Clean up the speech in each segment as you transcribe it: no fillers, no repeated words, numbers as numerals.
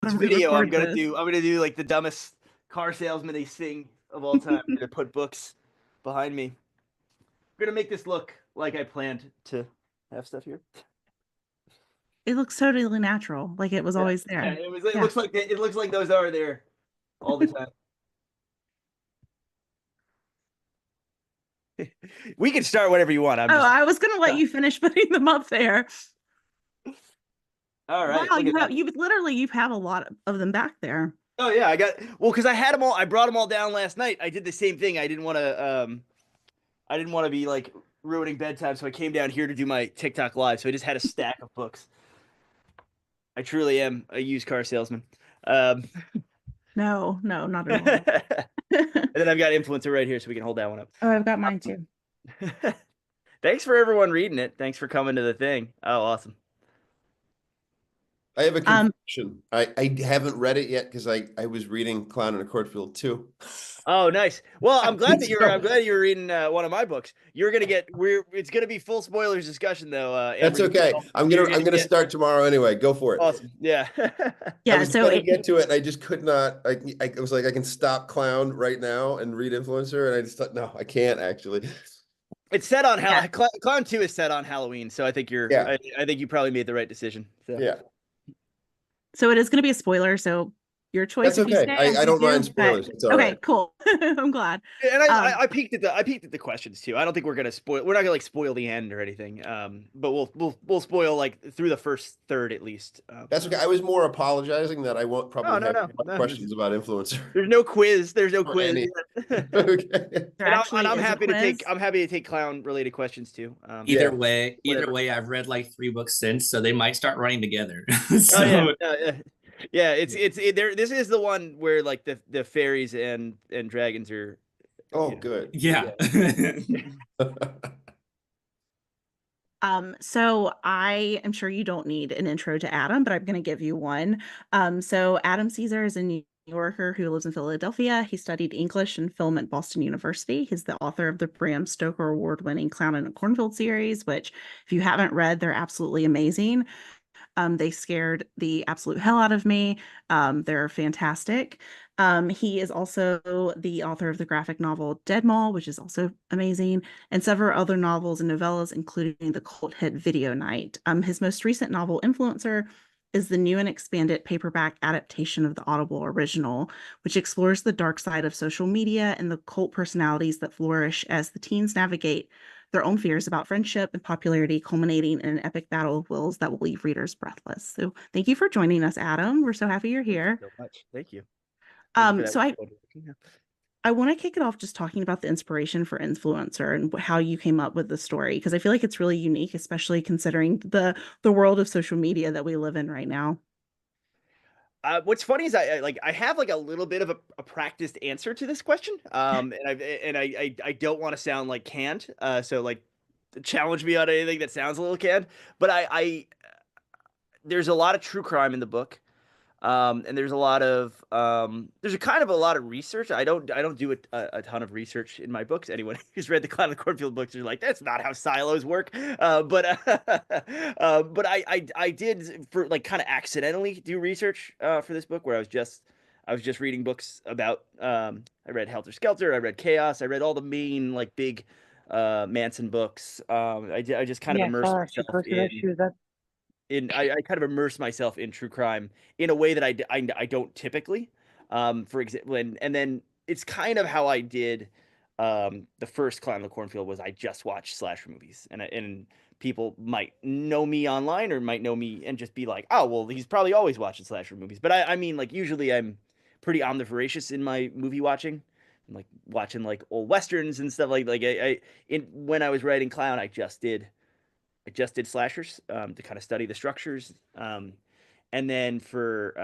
This video I'm gonna do like the dumbest car salesman they sing of all time. I'm gonna put books behind me. I'm gonna make this look like I planned to have stuff here. It looks totally natural, like it was Yeah, always yeah. there. It Yeah. looks like those are there all the time. We can start whatever you want. I'm Oh, just I was gonna let you finish putting them up there. all right. Wow, Look at that. you have a lot of them back there. Oh yeah, because I had them all. I brought them all down last night. I did the same thing. I didn't want to be like ruining bedtime, so I came down here to do my TikTok live. So I just had a stack of books. I truly am a used car salesman. Um, No, no, not at all. and then I've got influencer right here, so we can hold that one up. Oh, I've got mine too. Thanks for everyone reading it. Thanks for coming to the thing. Oh, awesome. I have a Um, confession. I haven't read it yet because I was reading Clown in a Cornfield too. Oh, nice. Well, I'm glad that So- I'm glad you were reading one of my books. You're gonna get it's gonna be full spoilers discussion though. That's Amber. okay. I'm gonna get start tomorrow anyway. Go for it. awesome. Yeah. I yeah, was so trying to get to it and I just could not. I was like, I can stop Clown right now and read Influencer, and I just thought, no, I can't actually. It's set on Yeah. Clown 2 is set on Halloween, so I think Yeah. I think you probably made the right decision. So. Yeah, so it is gonna be a spoiler, so your choice that's if you okay. stay. I don't you do, mind spoilers. but- It's all okay, right. cool. I'm glad. And Um, I peeked at the questions too. I don't think we're gonna spoil. We're not gonna like spoil the end or anything. But we'll spoil like through the first third at least. That's okay. I was more apologizing that I won't probably No, have no, no. questions about Influencer. There's no quiz. There's no Or quiz. any. and Okay. there actually I'm is a happy to quiz. take clown related questions too. Yeah. Either Whatever. way, I've read like 3 books since, so they might start running together. Oh So yeah, yeah. There. This is the one where like the fairies and dragons are. Oh, you know. good. yeah. So I am sure you don't need an intro to Adam, but I'm going to give you one. So Adam Cesare is a New Yorker who lives in Philadelphia. He studied English and film at Boston University. He's the author of the Bram Stoker award-winning Clown in a Cornfield series, which if you haven't read, they're absolutely amazing. They scared the absolute hell out of me. They're fantastic. He is also the author of the graphic novel Dead Mall, which is also amazing, and several other novels and novellas, including the cult hit Video Night. His most recent novel, Influencer, is the new and expanded paperback adaptation of the Audible original, which explores the dark side of social media and the cult personalities that flourish as the teens navigate their own fears about friendship and popularity, culminating in an epic battle of wills that will leave readers breathless. So thank you for joining us, Adam. We're so happy you're here. So much. Thank you. Thank you for So that. I want to kick it off just talking about the inspiration for Influencer and how you came up with the story, because I feel like it's really unique, especially considering the world of social media that we live in right now. What's funny is I have like a little bit of a practiced answer to this question. I don't want to sound like canned. So like challenge me on anything that sounds a little canned. But I there's a lot of true crime in the book. And there's a lot of there's a kind of a lot of research. I don't do a ton of research in my books. Anyone who's read the Clown and the Cornfield books are like, that's not how silos work. But I did for like kind of accidentally do research for this book where I was just reading books about I read Helter Skelter, I read Chaos, I read all the main like big Manson books. I just kind of immersed myself I kind of immerse myself in true crime in a way that I don't typically. For example, and then it's kind of how I did the first Clown in the Cornfield was I just watched slasher movies, and people might know me online or might know me and just be like, oh well, he's probably always watching slasher movies. But I mean, like usually I'm pretty omnivorous in my movie watching. I'm like watching like old westerns and stuff when I was writing Clown, I just did slashers to kind of study the structures. And then for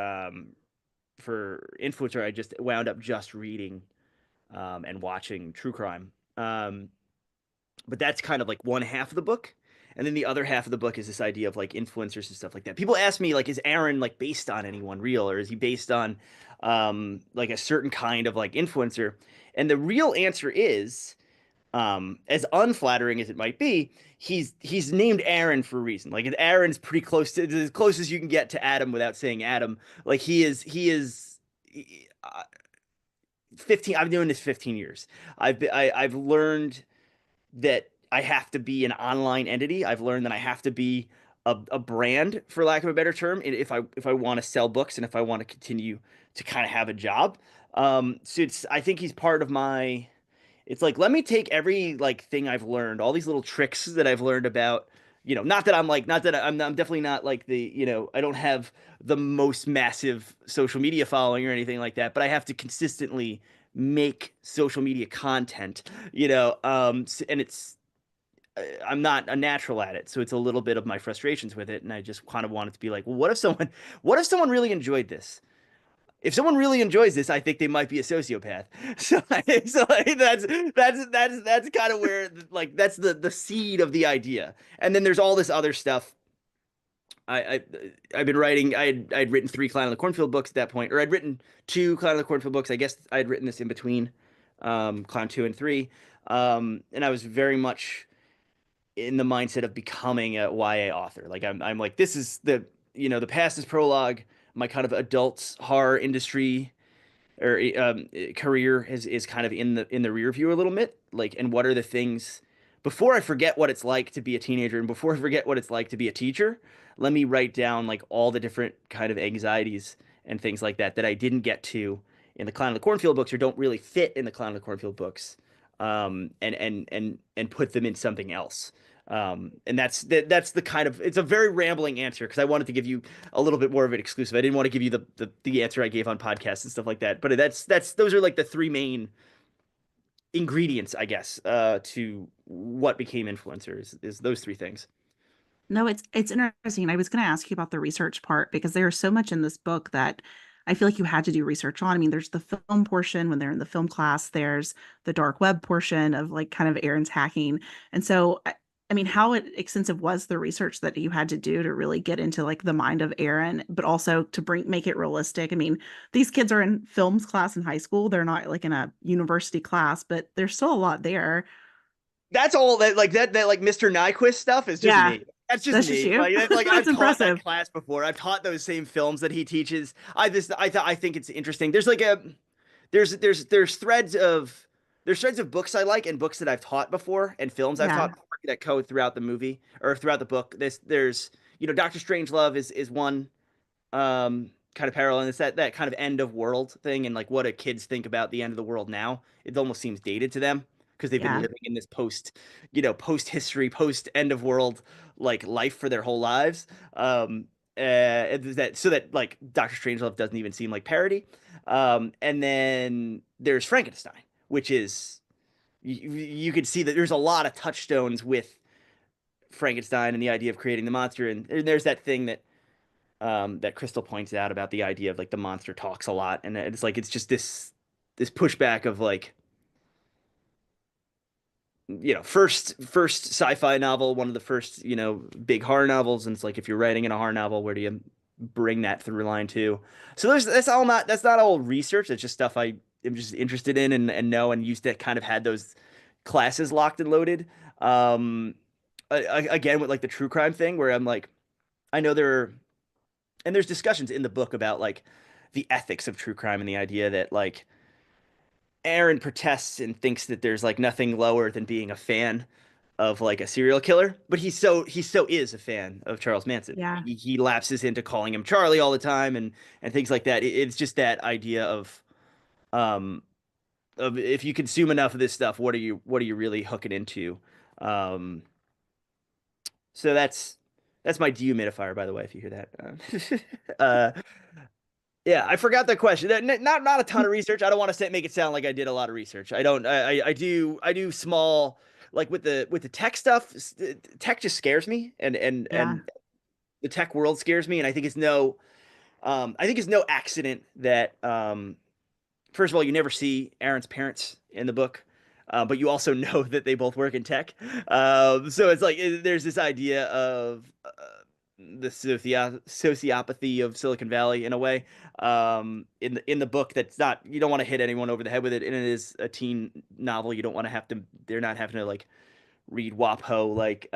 Influencer, I just wound up just reading and watching true crime. But that's kind of like one half of the book. And then the other half of the book is this idea of like influencers and stuff like that. People ask me like, is Aaron like based on anyone real, or is he based on like a certain kind of like influencer? And the real answer is As unflattering as it might be, he's named Aaron for a reason. Like Aaron's pretty close to as close as you can get to Adam without saying Adam. Like uh, 15. I've been doing this 15 years. I've learned that I have to be an online entity. I've learned that I have to be a brand, for lack of a better term, if I want to sell books and if I want to continue to kind of have a job. So it's I think he's part of my. It's like let me take every like thing I've learned, all these little tricks that I've learned about. Not that I'm like, not that I'm definitely not like I don't have the most massive social media following or anything like that, but I have to consistently make social media content, and I'm not a natural at it, so it's a little bit of my frustrations with it, and I just kind of want it to be like, well, what if someone really enjoyed this? If someone really enjoys this, I think they might be a sociopath. So, like, that's kind of where like that's the seed of the idea, and then there's all this other stuff. I I've been writing. I'd written 3 Clown in the Cornfield books at that point, or I'd written 2 Clown in the Cornfield books. I guess I'd written this in between, Clown 2 and 3, and I was very much in the mindset of becoming a YA author. Like I'm like this is the past is prologue. My kind of adult horror industry or career is kind of in the rear view a little bit. Like, and what are the things before I forget what it's like to be a teenager and before I forget what it's like to be a teacher? Let me write down like all the different kind of anxieties and things like that that I didn't get to in the Clown of the Cornfield books or don't really fit in the Clown of the Cornfield books, and put them in something else. And that's the kind of it's a very rambling answer because I wanted to give you a little bit more of an exclusive. I didn't want to give you the answer I gave on podcasts and stuff like that. But that's those are like the 3 main ingredients, I guess, to what became influencers is those 3 things. No, it's interesting. I was going to ask you about the research part because there's so much in this book that I feel like you had to do research on. I mean, there's the film portion when they're in the film class, there's the dark web portion of like kind of Aaron's hacking. And so, I mean, how extensive was the research that you had to do to really get into like the mind of Aaron, but also to make it realistic? I mean, these kids are in films class in high school. They're not like in a university class, but there's still a lot there. That's all that like Mr. Nyquist stuff is just Yeah, me. That's just that's just me. you. Like That's I've taught that impressive. class before. I've taught those same films that he teaches. I think it's interesting. There's threads of books I like and books that I've taught before and films I've Yeah. taught before that go throughout the movie or throughout the book. There's Doctor Strangelove is one kind of parallel, and it's that kind of end of world thing and like what do kids think about the end of the world now. It almost seems dated to them because they've been Yeah. living in this post history, post end of world like life for their whole lives. That so that like Doctor Strangelove doesn't even seem like parody. And then there's Frankenstein, which is you could see that there's a lot of touchstones with Frankenstein and the idea of creating the monster, and there's that thing that Crystal points out about the idea of like the monster talks a lot, and it's like it's just this pushback of like first sci-fi novel, one of the first big horror novels, and it's like if you're writing in a horror novel, where do you bring that through line to? So that's not all research. It's just stuff I am just interested in and know and used to kind of had those classes locked and loaded. Again with like the true crime thing, where I'm like, I know there's discussions in the book about like the ethics of true crime and the idea that like Aaron protests and thinks that there's like nothing lower than being a fan of like a serial killer, but he so is a fan of Charles Manson. Yeah. He lapses into calling him Charlie all the time and things like that. It's just that idea um of if you consume enough of this stuff, what are you really hooking into? Um, so that's my dehumidifier, by the way, if you hear that. Yeah, I forgot that question. Not a ton of research. I don't want to make it sound like I did a lot of research. I don't. I do small like with the tech stuff. Tech just scares me, Yeah. and the tech world scares me. And I think it's no accident that first of all you never see Aaron's parents in the book, but you also know that they both work in tech. So it's like there's this idea of sociopathy of Silicon Valley in a way. In the book, that's not, you don't want to hit anyone over the head with it, and it is a teen novel. You don't want to have to, they're not having to like read WAPO like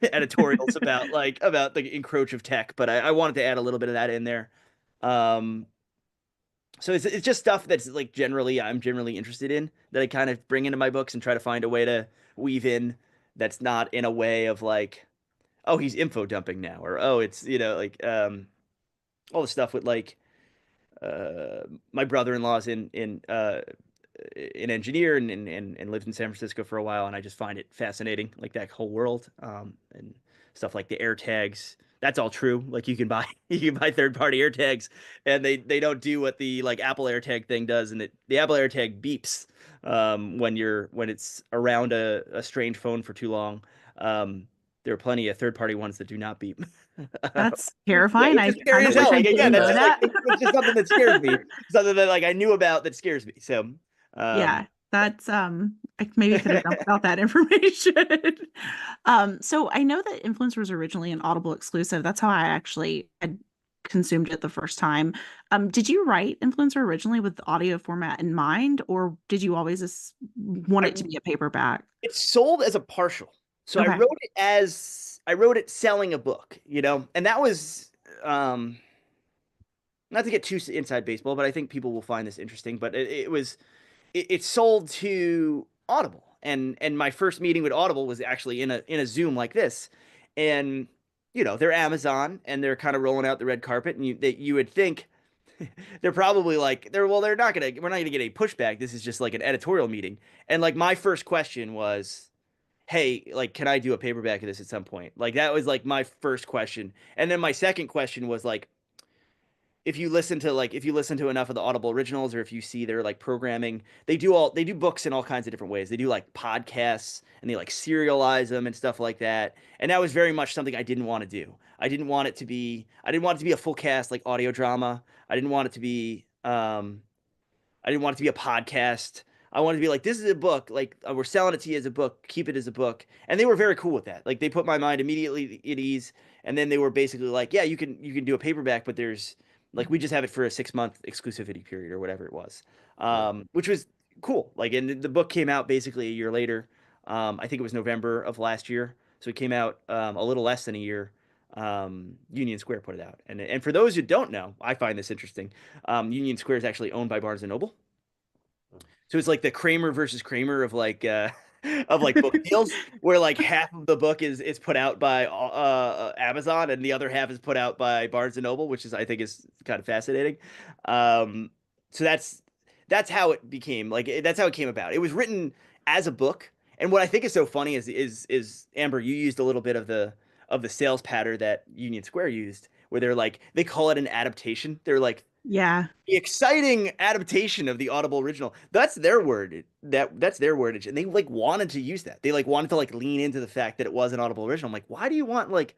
editorials about the encroach of tech, but I wanted to add a little bit of that in there. Um, so it's just stuff that's like I'm generally interested in, that I kind of bring into my books and try to find a way to weave in, that's not in a way of like, oh, he's info dumping now, or oh, it's, like all the stuff with like my brother-in-law's in an engineer, and lived in San Francisco for a while, and I just find it fascinating, like that whole world, and stuff like the air tags. That's all true. Like you can buy you can buy third-party air tags, and they don't do what the like Apple AirTag thing does, and the Apple AirTag beeps when it's around a strange phone for too long. There are plenty of third-party ones that do not beep. That's Yeah, terrifying. which I is scary kind of as wish hell. I Like again, didn't that's know just like that. it's just something that scares me. Something that like I knew about that scares me. So Yeah, um that's I maybe could have done without that information. So I know that Influencer was originally an Audible exclusive. That's how I actually had consumed it the first time. Did you write Influencer originally with the audio format in mind, or did you always just want I it to be a paperback? it's sold as a partial. So Okay. I wrote it selling a book, and that was not to get too inside baseball, but I think people will find this interesting. But it sold to Audible, and my first meeting with Audible was actually in a Zoom like this, and they're Amazon, and they're kind of rolling out the red carpet, and you would think they're probably like we're not gonna get any pushback. This is just like an editorial meeting, and like my first question was, hey, like, can I do a paperback of this at some point? Like that was like my first question, and then my second question was like, if you listen to enough of the Audible originals, or if you see their like programming, they do books in all kinds of different ways. They do like podcasts, and they like serialize them and stuff like that. And that was very much something I didn't want to do. I didn't want it to be a full cast like audio drama. I didn't want it to be a podcast. I wanted to be like, this is a book. Like, we're selling it to you as a book. Keep it as a book. And they were very cool with that. Like, they put my mind immediately at ease. And then they were basically like, yeah, you can do a paperback, but there's like, we just have it for a 6 month exclusivity period or whatever it was, Yeah. which was cool. Like, and the book came out basically a year later. I think it was November of last year. So it came out a little less than a year. Union Square put it out. And for those who don't know, I find this interesting. Union Square is actually owned by Barnes and Noble. So it's like the Kramer versus Kramer of like of like book deals, where like half of the book is put out by Amazon, and the other half is put out by Barnes and Noble, which is, I think, is kind of fascinating. Um, so that's how it became, like that's how it came about. It was written as a book, and what I think is so funny is Amber, you used a little bit of the sales pattern that Union Square used, where they call it an adaptation. They're like, Yeah. the exciting adaptation of the Audible original. That's their word. That's their wordage, and they like wanted to use that. They like wanted to like lean into the fact that it was an Audible original. I'm like, why do you want like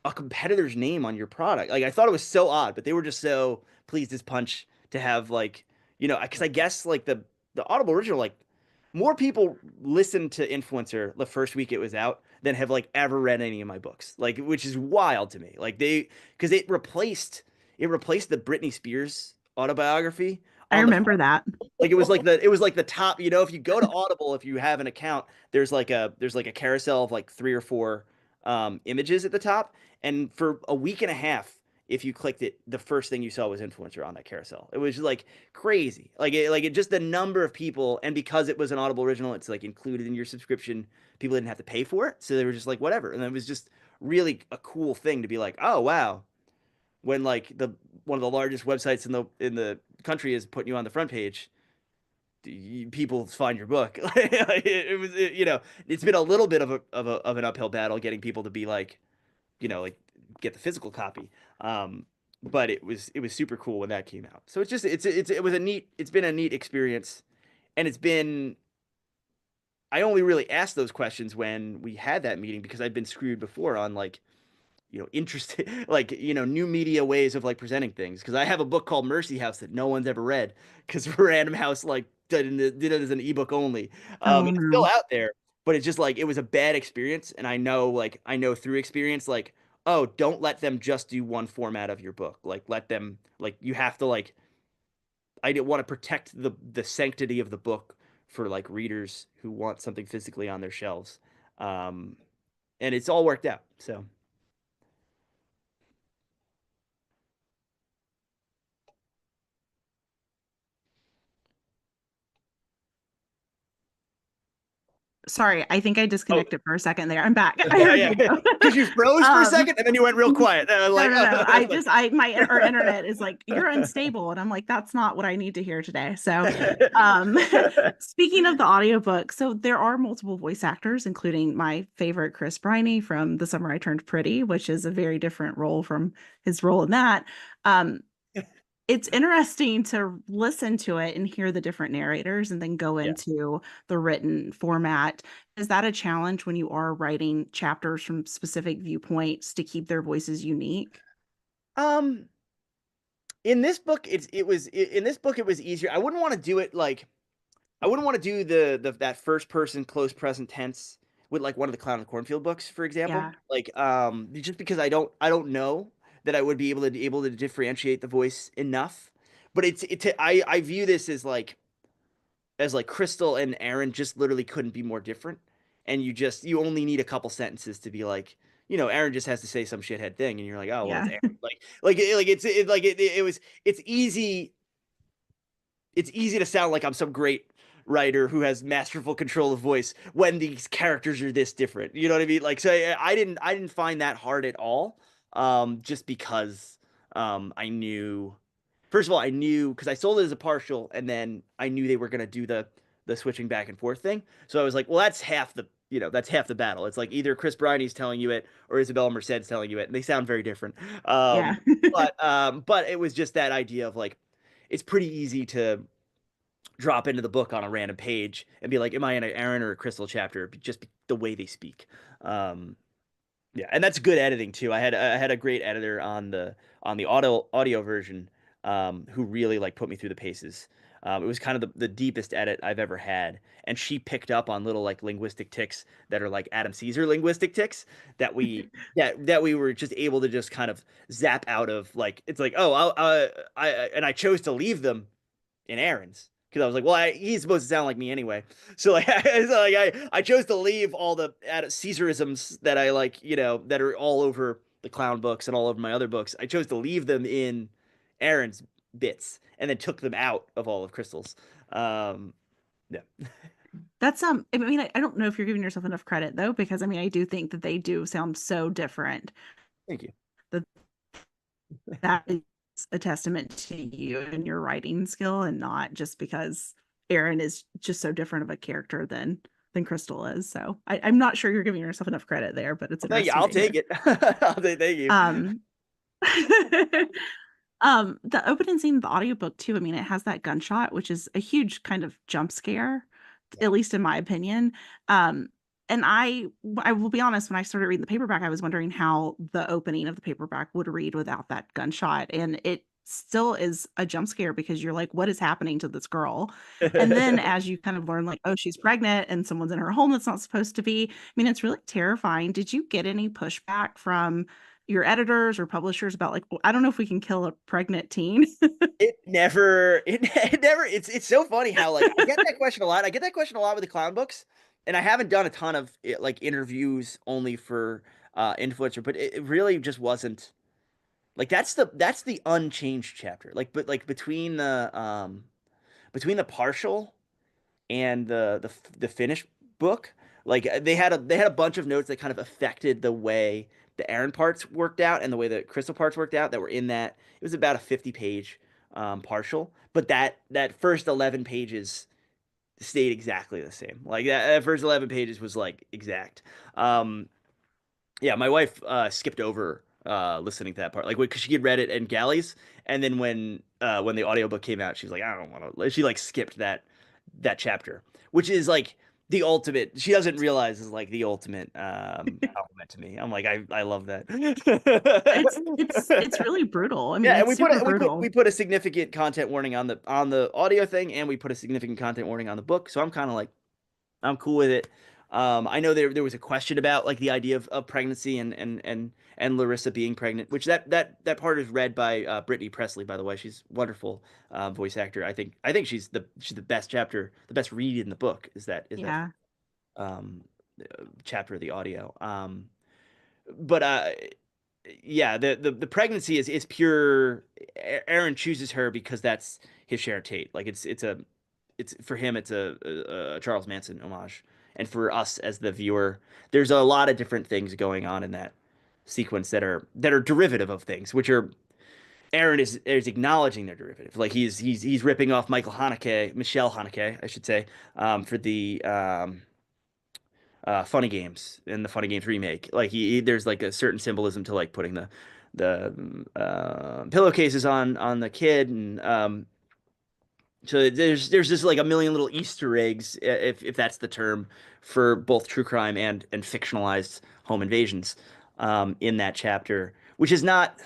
a competitor's name on your product? Like, I thought it was so odd, but they were just so pleased as punch to have like, because I guess like the Audible original, like, more people listened to Influencer the first week it was out than have like ever read any of my books. Like, which is wild to me. Like, because it replaced the Britney Spears autobiography I on the remember that. like it was like the top, if you go to Audible, if you have an account, there's like a carousel of like three or four images at the top, and for a week and a half, if you clicked it, the first thing you saw was Influencer on that carousel. It was like crazy. Like it just the number of people, and because it was an Audible original, it's like included in your subscription. People didn't have to pay for it, so they were just like whatever. And it was just really a cool thing to be like, "Oh, wow." When like the one of the largest websites in the country is putting you on the front page, people find your book. It's been a little bit of an uphill battle getting people to be like get the physical copy. But it was super cool when that came out. So it's been a neat experience, and I only really asked those questions when we had that meeting, because I'd been screwed before on like interesting like new media ways of like presenting things, because I have a book called Mercy House that no one's ever read, because Random House like did it as an ebook only. Oh It's still no. out there, but it's just like it was a bad experience, and I know through experience, like oh, don't let them just do one format of your book. Like let them like you have to like I didn't want to protect the sanctity of the book for like readers who want something physically on their shelves. Um, and it's all worked out. So Sorry, I think I oh disconnected for a second there. I'm back. I yeah, heard yeah, you though. because you froze for a second and then you went real quiet. And I was No, like, no, no. I like, just our internet is like, you're unstable. And I'm like, that's not what I need to hear today. So um speaking of the audiobook, so there are multiple voice actors, including my favorite Chris Briney from The Summer I Turned Pretty, which is a very different role from his role in that. Um it's interesting to listen to it and hear the different narrators and then go yeah. into the written format. Is that a challenge when you are writing chapters from specific viewpoints to keep their voices unique? Um, in this book, in this book it was easier. I wouldn't want to do it like I wouldn't want to do the that first person close present tense with like one of the Clown in the Cornfield books, for example. Yeah, Like just because I don't know that I would be able to differentiate the voice enough. But I view this as like Crystal and Aaron just literally couldn't be more different. And you only need a couple sentences to be like, you know, Aaron just has to say some shithead thing, and you're like, oh well, it's yeah, Aaron. It was it's easy to sound like I'm some great writer who has masterful control of voice when these characters are this different. You know what I mean? Like, so I didn't find that hard at all. Just because I knew, first of all, I knew because I sold it as a partial, and then I knew they were gonna do the switching back and forth thing. So I was like, well, that's half the that's half the battle. It's like either Chris Briney's telling you it or Isabella Merced's telling you it, and they sound very different. yeah. But it was just that idea of like it's pretty easy to drop into the book on a random page and be like, am I in an Aaron or a Crystal chapter? Just the way they speak. Um, yeah, and that's good editing too. I had a great editor on the audio version who really like put me through the paces. It was kind of the deepest edit I've ever had, and she picked up on little like linguistic ticks that are like Adam Cesare linguistic ticks that we were just able to just kind of zap out of. Like it's like, oh, I chose to leave them in Aaron's because I was like, well, he's supposed to sound like me anyway. So like, I chose to leave all the Caesarisms that I like, you know, that are all over the clown books and all over my other books. I chose to leave them in Aaron's bits and then took them out of all of Crystal's. Yeah, That's I mean, I don't know if you're giving yourself enough credit though, because I mean, I do think that they do sound so different thank you. that that is a testament to you and your writing skill, and not just because Aaron is just so different of a character than Crystal is. So I'm not sure you're giving yourself enough credit there, but it's Well, thank you. interesting I'll to hear. take it. I'll say thank you. Um, the opening scene of the audiobook too, I mean, it has that gunshot, which is a huge kind of jump scare, Yeah. at least in my opinion. And I will be honest, when I started reading the paperback, I was wondering how the opening of the paperback would read without that gunshot. And it still is a jump scare because you're like, what is happening to this girl? And then as you kind of learn, like, oh, she's pregnant and someone's in her home that's not supposed to be. I mean, it's really terrifying. Did you get any pushback from your editors or publishers about like, "Well, I don't know if we can kill a pregnant teen?" It never it's so funny how like I get that question a lot. I get that question a lot with the clown books, and I haven't done a ton of like interviews only for influencer, but it really just wasn't like that's the unchanged chapter. Like but like between the partial and the finished book, like they had a bunch of notes that kind of affected the way the Aaron parts worked out and the way the Crystal parts worked out that were in that. It was about a 50-page partial, but that first 11 pages stayed exactly the same. Like that first 11 pages was like exact. Um, yeah, my wife skipped over listening to that part, like because she had read it in galleys, and then when the audiobook came out, she was like, I don't want to. She like skipped that chapter, which is like the ultimate. She doesn't realize is like the ultimate compliment to me. I'm like, I love that. It's really brutal. I mean, Yeah, and it's super we brutal. put a significant content warning on the audio thing, and we put a significant content warning on the book. So I'm kind of like I'm cool with it. I know there was a question about like the idea of pregnancy and Larissa being pregnant, which that part is read by Brittany Presley, by the way. She's a wonderful voice actor. I think she's the best chapter, the best read in the book is that Yeah. um, chapter of the audio. But yeah, the pregnancy is pure. Aaron chooses her because that's his Sharon Tate. Like it's for him it's a Charles Manson homage, and for us as the viewer, there's a lot of different things going on in that sequence that are derivative of things, which are Aaron is acknowledging their derivative. Like he's ripping off Michelle Haneke, I should say, for the Funny Games in the Funny Games remake. Like there's like a certain symbolism to like putting the pillowcases on the kid, and so there's just like a million little Easter eggs, if that's the term, for both true crime and fictionalized home invasions, in that chapter, which is not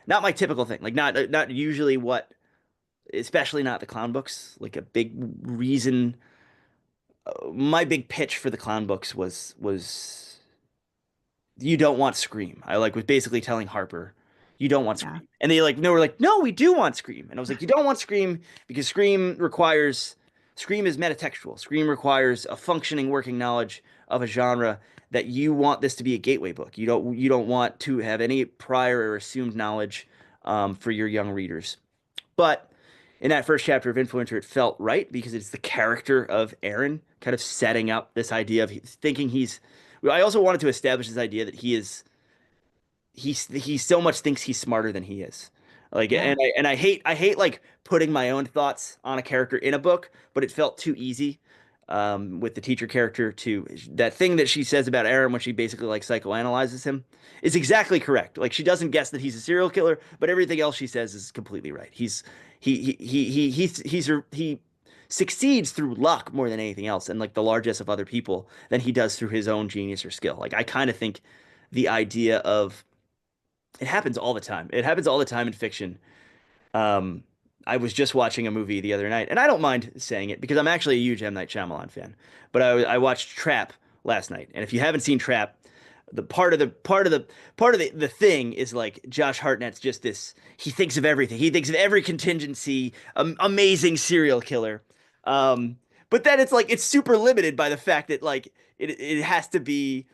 my typical thing. Like not usually what, especially not the clown books. Like a big reason, my big pitch for the clown books was you don't want Scream. I like was basically telling Harper, you don't want Yeah. Scream. And they like no, were like, no, we do want Scream. And I was like, you don't want Scream because Scream is metatextual. Scream requires a functioning working knowledge of a genre that you want this to be a gateway book. You don't want to have any prior or assumed knowledge for your young readers. But in that first chapter of Influencer, it felt right because it's the character of Aaron kind of setting up this idea of thinking he's. I also wanted to establish this idea that he so much thinks he's smarter than he is. Like, Yeah. and I hate like putting my own thoughts on a character in a book, but it felt too easy with the teacher character to that thing that she says about Aaron when she basically like psychoanalyzes him is exactly correct. Like she doesn't guess that he's a serial killer, but everything else she says is completely right. He succeeds through luck more than anything else, and like the largesse of other people than he does through his own genius or skill. Like I kind of think the idea of it happens all the time. It happens all the time in fiction. Um, I was just watching a movie the other night, and I don't mind saying it because I'm actually a huge M. Night Shyamalan fan. But I watched Trap last night, and if you haven't seen Trap, the thing is like Josh Hartnett's just this. He thinks of everything. He thinks of every contingency. Amazing serial killer. Um, but then it's like it's super limited by the fact that like it has to be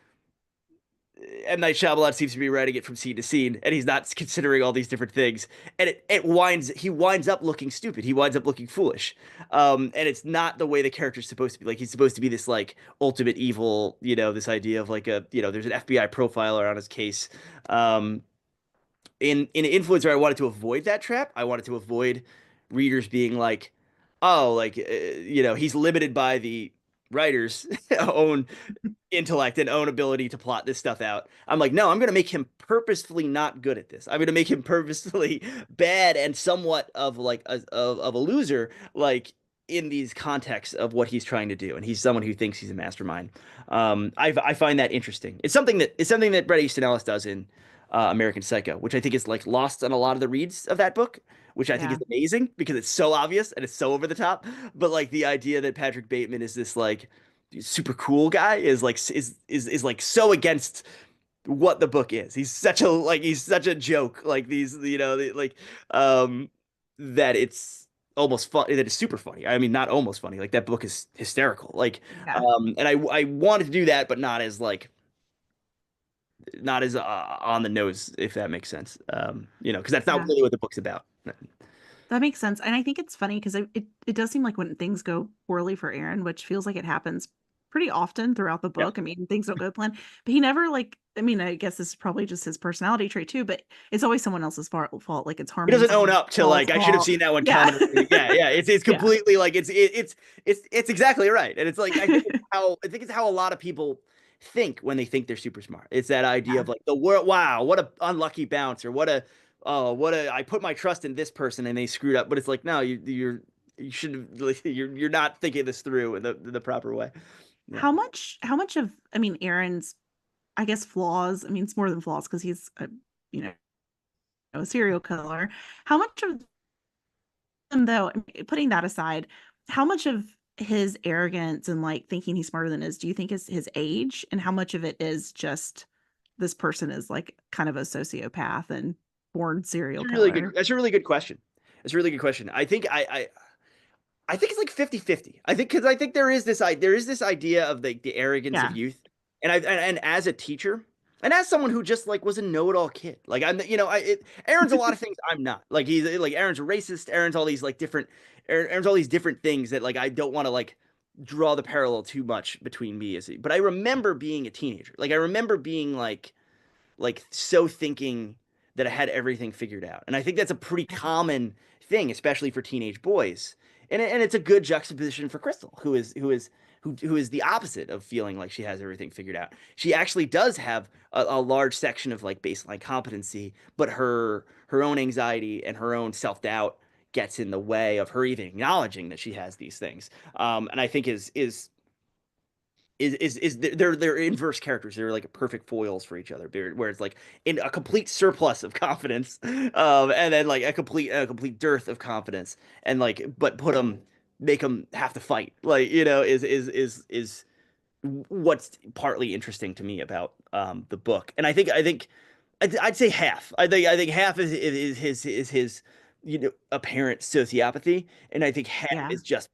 M. Night Shyamalan seems to be writing it from scene to scene, and he's not considering all these different things. And he winds up looking stupid. He winds up looking foolish. And it's not the way the character's supposed to be. Like he's supposed to be this like ultimate evil, this idea of like there's an FBI profiler on his case. Um, in Influencer, I wanted to avoid that trap. I wanted to avoid readers being like, oh, like he's limited by the writer's own intellect and own ability to plot this stuff out. I'm like, no, I'm going to make him purposefully not good at this. I'm going to make him purposefully bad and somewhat of like of a loser, like in these contexts of what he's trying to do. And he's someone who thinks he's a mastermind. I find that interesting. It's something that Bret Easton Ellis does in American Psycho, which I think is like lost on a lot of the reads of that book, which I think Yeah. is amazing because it's so obvious and it's so over the top. But like the idea that Patrick Bateman is this like super cool guy is like is like so against what the book is. He's such a joke. Like these, um that it's almost fun that it's super funny. I mean, not almost funny. Like that book is hysterical. Like Yeah. and I wanted to do that, but not as on the nose, if that makes sense. Because that's not Yeah. really what the book's about. That makes sense. And I think it's funny because it does seem like when things go poorly for Aaron, which feels like it happens pretty often throughout the Yep. book. I mean, things don't go to plan, but he never like, I mean, I guess this is probably just his personality trait too, but it's always someone else's fault. Like it's He doesn't Harmon's own up to fault. like I should have seen that one Yeah. coming. Yeah, yeah. It's Yeah. completely like it's exactly right. And it's like I think it's how a lot of people think when they think they're super smart. It's that idea Yeah. of like the world. Wow, what a unlucky bounce, or what a I put my trust in this person and they screwed up. But it's like no, you should you're not thinking this through in the proper way. Yeah. How much of, I mean, Aaron's, I guess, flaws, I mean, it's more than flaws because he's you know, a serial killer. How much of them, though, I mean, putting that aside, how much of his arrogance and like thinking he's smarter than is, do you think is his age, and how much of it is just this person is like kind of a sociopath and born serial killer? That's a really good question. That's a really good question. I think it's like 50-50. I think because I think there is this idea of the arrogance of Yeah. youth. And as a teacher and as someone who just like was a know-it-all kid. Like I'm Aaron's a lot of things I'm not. Like he's like Aaron's a racist, Aaron's all these like different Aaron's all these different things that like I don't want to like draw the parallel too much between me as but I remember being a teenager. Like I remember being like so thinking that I had everything figured out. And I think that's a pretty common thing, especially for teenage boys. And it's a good juxtaposition for Crystal, who is the opposite of feeling like she has everything figured out. She actually does have a large section of like baseline competency, but her own anxiety and her own self doubt gets in the way of her even acknowledging that she has these things. And I think is they're inverse characters. They're like perfect foils for each other. Where it's like in a complete surplus of confidence, and then like a complete dearth of confidence, and like but make them have to fight. Like is what's partly interesting to me about the book. And I think I'd say half. I think half is his apparent sociopathy, and I think half Yeah. is just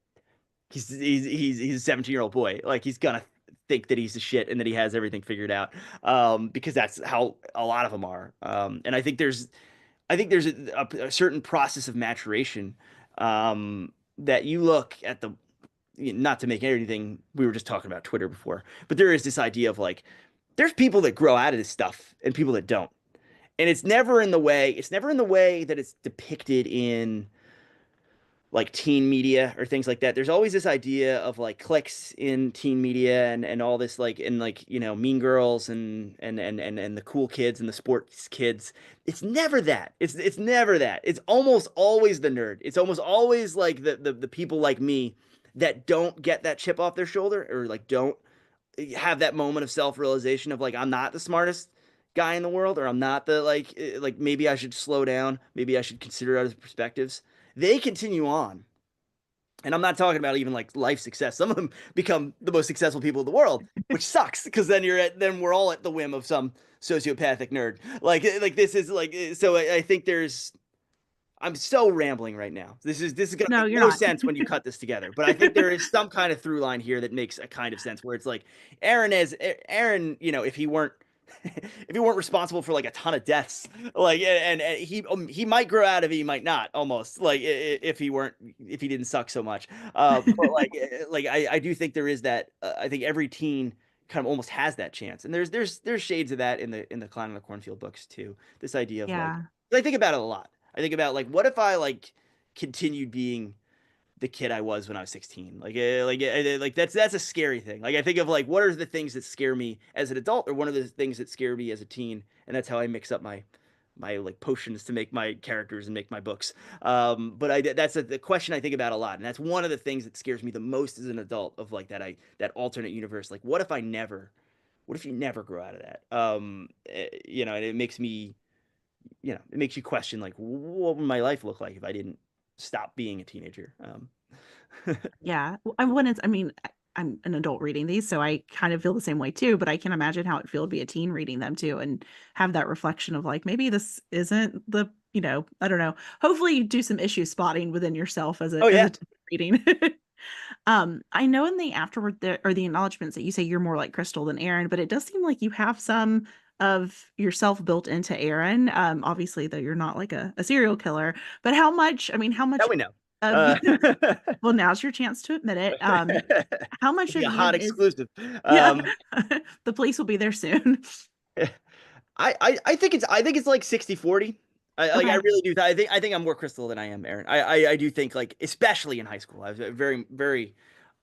he's a 17-year-old boy. Like he's gonna think that he's the shit and that he has everything figured out. Because that's how a lot of them are. And I think there's a certain process of maturation that you look at the not to make anything we were just talking about Twitter before, but there is this idea of like there's people that grow out of this stuff and people that don't. And it's never in the way that it's depicted in like teen media or things like that. There's always this idea of like cliques in teen media and all this like and like Mean Girls and the cool kids and the sports kids. It's never that. It's never that. It's almost always the nerd. It's almost always like the people like me that don't get that chip off their shoulder or like don't have that moment of self-realization of like I'm not the smartest guy in the world or I'm not the like maybe I should slow down, maybe I should consider other perspectives. They continue on. And I'm not talking about even like life success. Some of them become the most successful people in the world, which sucks because then we're all at the whim of some sociopathic nerd. Like this is like so I think I'm so rambling right now. This is gonna No, make you're no not. sense when you cut this together. But I think there is some kind of through line here that makes a kind of sense where it's like Aaron, if he weren't if he weren't responsible for like a ton of deaths, like and he might grow out of it, he might not almost like if he didn't suck so much. But like I do think there is that. I think every teen kind of almost has that chance, and there's shades of that in the Clown in the Cornfield books too. This idea of like Yeah. I think about it a lot. I think about like what if I like continued being the kid I was when I was 16. Like that's a scary thing. Like I think of like what are the things that scare me as an adult, or one of the things that scare me as a teen, and that's how I mix up my like potions to make my characters and make my books. But that's the question I think about a lot, and that's one of the things that scares me the most as an adult of like that alternate universe. Like what if you never grow out of that? And it makes me it makes you question like what would my life look like if I didn't stop being a teenager. Yeah. I mean, I'm an adult reading these, so I kind of feel the same way too, but I can imagine how it feel to be a teen reading them too and have that reflection of like maybe this isn't I don't know. Hopefully you do some issue spotting within yourself Oh as yeah. a teen reading. I know in the afterward or the acknowledgments that you say you're more like Crystal than Aaron, but it does seem like you have some of yourself built into Aaron. Obviously, though you're not like a serial killer, but how much That we know. of Uh, well, now's your chance to admit it. How much It'll be of a you hot is exclusive. yeah, the police will be there soon. I think it's like 60-40. I Okay. really do. I think I'm more Crystal than I am Aaron. I do think like especially in high school. I was very very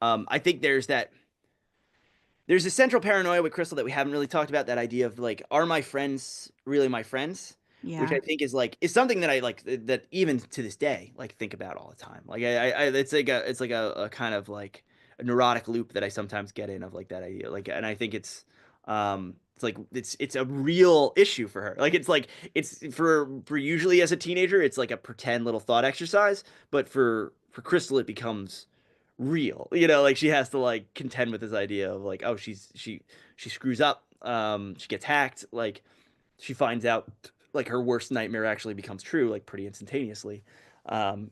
I think there's a central paranoia with Crystal that we haven't really talked about. That idea of like, are my friends really my friends? Which Yeah. I think is something that I like that even to this day like think about all the time. Like it's like a kind of like a neurotic loop that I sometimes get in of like that idea. Like and I think it's like it's a real issue for her. Like it's like it's for usually as a teenager it's like a pretend little thought exercise, but for Crystal it becomes real. You know, like she has to like contend with this idea of like, oh, she screws up, she gets hacked, like she finds out like her worst nightmare actually becomes true like pretty instantaneously. Um,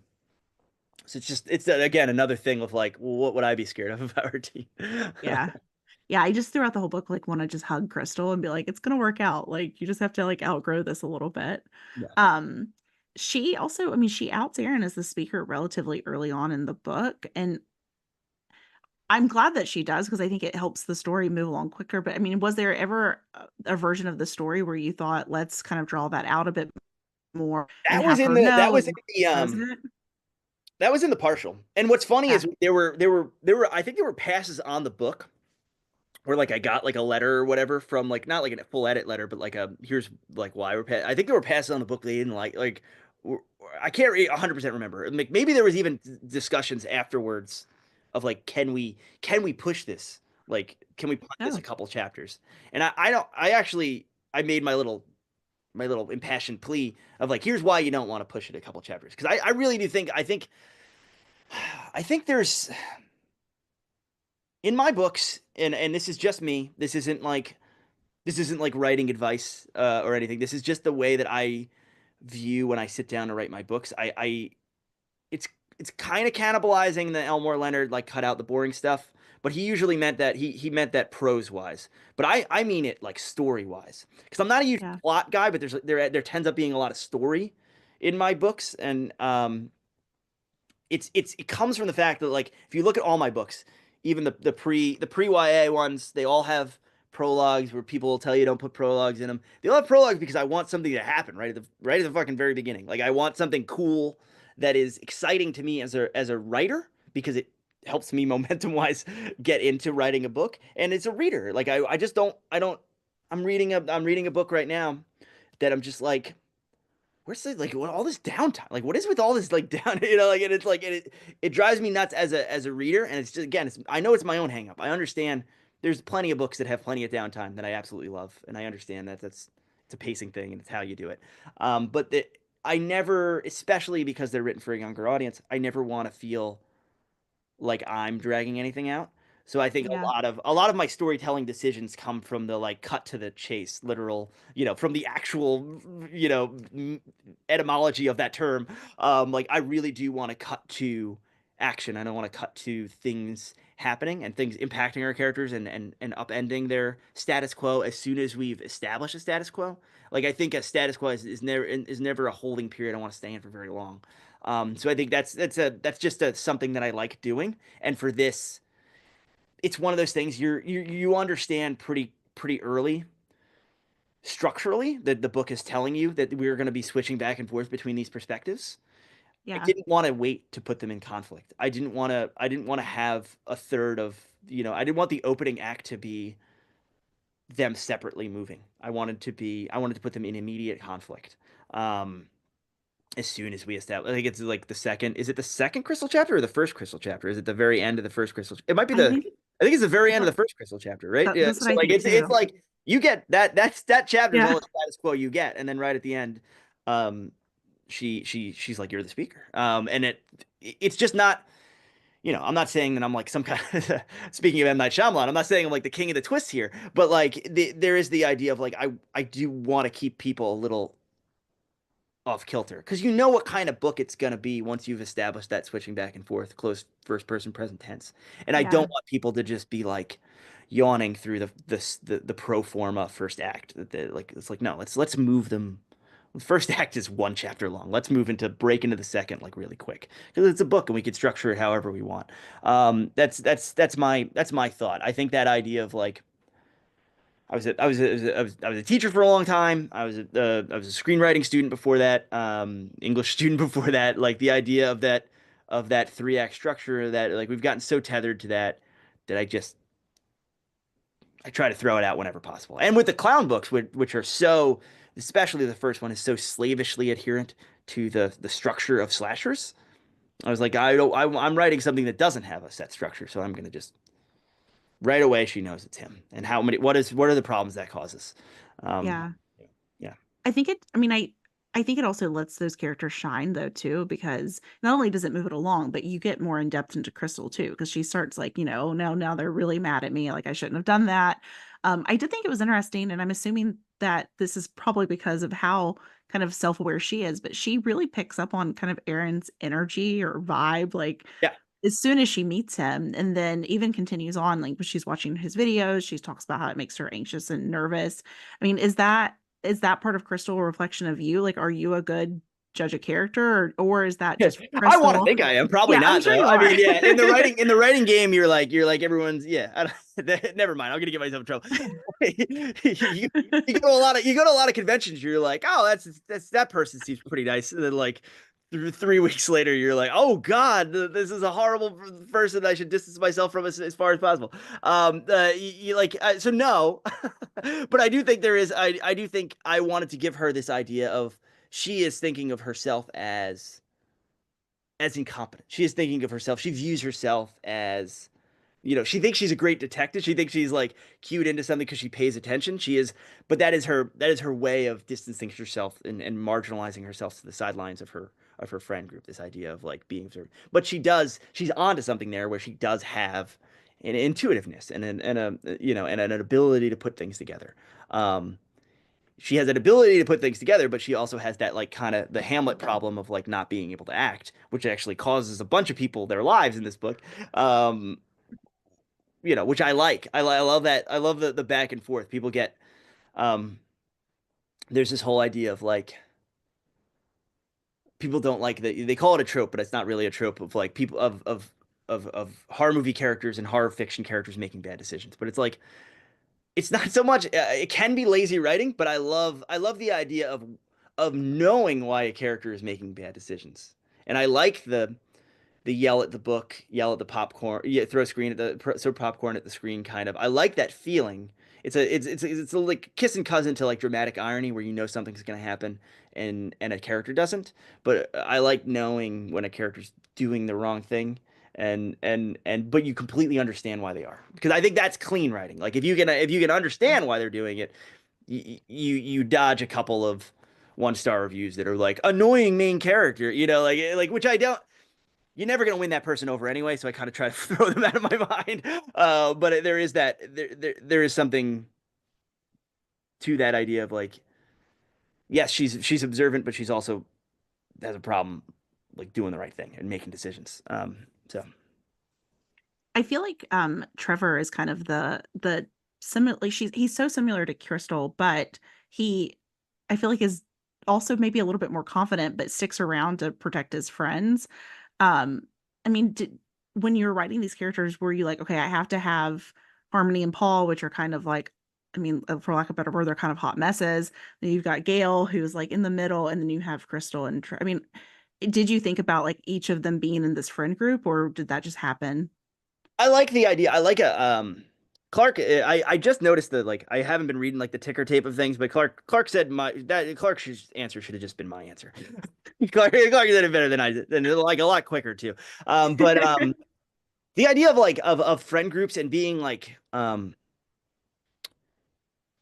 so it's again another thing of like, well, what would I be scared of if I were teen? Yeah. Yeah, I just throughout the whole book like want to just hug Crystal and be like, it's gonna work out. Like you just have to like outgrow this a little bit. Yeah. Um, she also, I mean, she outs Aaron as the speaker relatively early on in the book, and I'm glad that she does because I think it helps the story move along quicker. But I mean, was there ever a version of the story where you thought, let's kind of draw that out a bit more and have her That was know in the president? that was in the partial. And what's funny Yeah. is I think there were passes on the book where like I got like a letter or whatever from like not like a full edit letter, but like a here's like why we're I think there were passes on the book they didn't like I can't 100% remember. Like maybe there was even discussions afterwards of like can we push this? Like can we punt this Oh, a couple chapters? And I don't I actually I made my little impassioned plea of like here's why you don't want to push it a couple chapters because I really do think I think there's in my books and this is just me this isn't like writing advice or anything. This is just the way that I view when I sit down to write my books. I it's it's kind of cannibalizing the Elmore Leonard like cut out the boring stuff, but he usually meant that he meant that prose wise. But I mean it like story wise because I'm not a huge yeah. plot guy, but there tends up being a lot of story in my books and it comes from the fact that like if you look at all my books, even the pre YA ones, they all have prologues where people will tell you don't put prologues in them. They all have prologues because I want something to happen right at the fucking very beginning. Like I want something cool that is exciting to me as a writer because it helps me momentum wise get into writing a book and it's a reader. Like I just don't I don't I'm reading a book right now that I'm just like where's the like what all this downtime? Like what is with all this like down, you know, like and it's like it drives me nuts as a reader and it's just again it's I know it's my own hang up. I understand there's plenty of books that have plenty of downtime that I absolutely love and I understand that that's it's a pacing thing and it's how you do it. But I never especially because they're written for a younger audience, I never want to feel like I'm dragging anything out. So I think Yeah. a lot of my storytelling decisions come from the like cut to the chase, literal, you know, from the actual, you know, etymology of that term. Like I really do want to cut to action. I don't want to cut to things happening and things impacting our characters and upending their status quo as soon as we've established a status quo. Like I think a status quo is never a holding period I want to stay in for very long. So I think that's just something that I like doing. And for this, it's one of those things you understand pretty early structurally that the book is telling you that we're going to be switching back and forth between these perspectives. I Yeah. didn't want to wait to put them in conflict. I didn't want to have a third of, you know, I didn't want the opening act to be them separately moving. I wanted to put them in immediate conflict. Um, as soon as we establish, I think it's like the second. Is it the second crystal chapter or the first crystal chapter? Is it the very end of the first crystal? It might be I the. think I think it's the very end of that, the first crystal chapter, right? Yeah. that's what So I like think it's too. like you get that chapter is Yeah. all the status quo you get, and then right at the end, um, she's like you're the speaker, and it's just not. You know, I'm not saying that I'm like some kind of speaking of M Night Shyamalan. I'm not saying I'm like the king of the twist here, but like there is the idea of like I do want to keep people a little off kilter because you know what kind of book it's going to be once you've established that switching back and forth close first person present tense and I Yeah. don't want people to just be like yawning through the pro forma first act that like it's like no let's move them the first act is one chapter long let's move into break into the second like really quick because it's a book and we can structure it however we want that's my thought I think that idea of like I was a teacher for a long time. I was a screenwriting student before that, English student before that. Like the idea of that three act structure that like we've gotten so tethered to that that I try to throw it out whenever possible. And with the clown books, which are so especially the first one is so slavishly adherent to the structure of slashers. I was like I'm writing something that doesn't have a set structure, so I'm gonna just right away she knows it's him and what are the problems that causes. Um, Yeah. yeah. I think it, I mean, I think it also lets those characters shine though too, because not only does it move it along, but you get more in depth into Crystal too, because she starts like, now they're really mad at me, like I shouldn't have done that. I did think it was interesting, and I'm assuming that this is probably because of how kind of self-aware she is, but she really picks up on kind of Aaron's energy or vibe, like Yeah. as soon as she meets him, and then even continues on, like when she's watching his videos, she talks about how it makes her anxious and nervous. I mean, is that part of Crystal a reflection of you? Like, are you a good judge of character, or is that just I want to Crystal? think I am. Probably Yeah, I'm not sure though. you I are. mean, yeah. In the writing game, you're like everyone's. Yeah. Never mind. I'm gonna get myself in trouble. you go to a lot of conventions. You're like, oh, that's that person seems pretty nice. And then like 3 weeks later, you're like, oh God, this is a horrible person. I should distance myself from as far as possible. So no, but I do think there is. I do think I wanted to give her this idea of she is thinking of herself as incompetent. She is thinking of herself. She views herself as, she thinks she's a great detective. She thinks she's like cued into something because she pays attention. She is, but that is her way of distancing herself and marginalizing herself to the sidelines of her friend group. This idea of like being observed, but she's onto something there where she does have an intuitiveness and an ability to put things together. Um, she has an ability to put things together, but she also has that like kind of the Hamlet problem of like not being able to act, which actually causes a bunch of people their lives in this book. Um, which I like. I love that. I love the back and forth. People get um there's this whole idea of like people don't like that they call it a trope, but it's not really a trope of like people of horror movie characters and horror fiction characters making bad decisions. But it's like it's not so much it can be lazy writing, but I love the idea of knowing why a character is making bad decisions. And I like the yell at the book, yell at the popcorn, yeah, throw popcorn at the screen kind of. I like that feeling. It's a like kissing cousin to like dramatic irony where you know something's gonna happen and a character doesn't. But I like knowing when a character's doing the wrong thing and but you completely understand why they are, because I think that's clean writing. Like if you can understand why they're doing it, you dodge a couple of 1-star reviews that are like annoying main character, like which I don't. You're never gonna win that person over anyway, so I kind of try to throw them out of my mind. But there is there is something to that idea of like, yes, she's observant, but she's also has a problem like doing the right thing and making decisions. So I feel like Trevor is kind of the similar, like he's so similar to Crystal, but he I feel like is also maybe a little bit more confident, but sticks around to protect his friends. Um, I mean, when you were writing these characters, were you like, okay, I have to have Harmony and Paul, which are kind of like, I mean, for lack of a better word, they're kind of hot messes. Then you've got Gail, who's like in the middle, and then you have Crystal and I mean, did you think about like each of them being in this friend group, or did that just happen? I like the idea. I like a Clark. I just noticed that like I haven't been reading like the ticker tape of things, but Clark said Clark's answer should have just been my answer. Clark said it better than I did, and like a lot quicker too. But the idea of like of friend groups and being like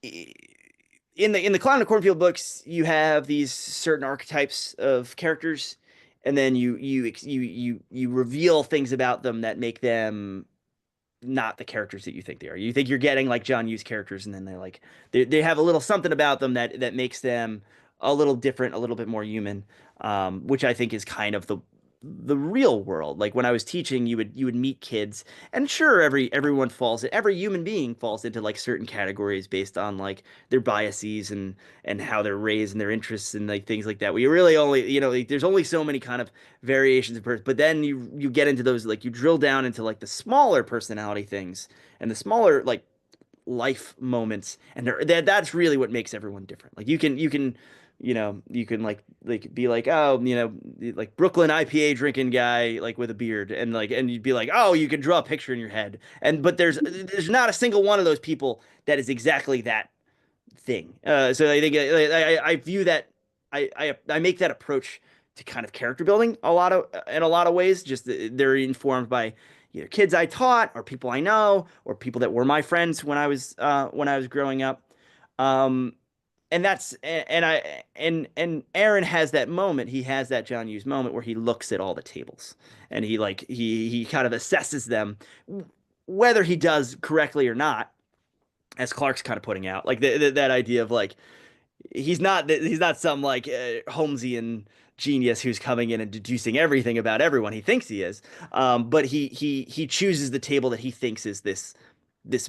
in the Clown and the Cornfield books, you have these certain archetypes of characters, and then you reveal things about them that make them not the characters that you think they are. You think you're getting like John Hughes characters, and then they have a little something about them that makes them a little different, a little bit more human, which I think is kind of the real world. Like when I was teaching, you would meet kids, and sure, every human being falls into like certain categories based on like their biases and how they're raised and their interests and like things like that. We really only like, there's only so many kind of variations of person, but then you get into those, like you drill down into like the smaller personality things and the smaller like life moments, and that's really what makes everyone different. Like you can like be like, oh, like Brooklyn IPA drinking guy like with a beard, and you'd be like, oh, you can draw a picture in your head, but there's not a single one of those people that is exactly that thing. So I think I view that I make that approach to kind of character building in a lot of ways. Just they're informed by either kids I taught or people I know or people that were my friends when I was growing up. Um, that's and Aaron has that moment. He has that John Hughes moment where he looks at all the tables and he kind of assesses them, whether he does correctly or not, as Clark's kind of putting out, like that idea of like he's not some like Holmesian genius who's coming in and deducing everything about everyone. He thinks he is, but he chooses the table that he thinks is this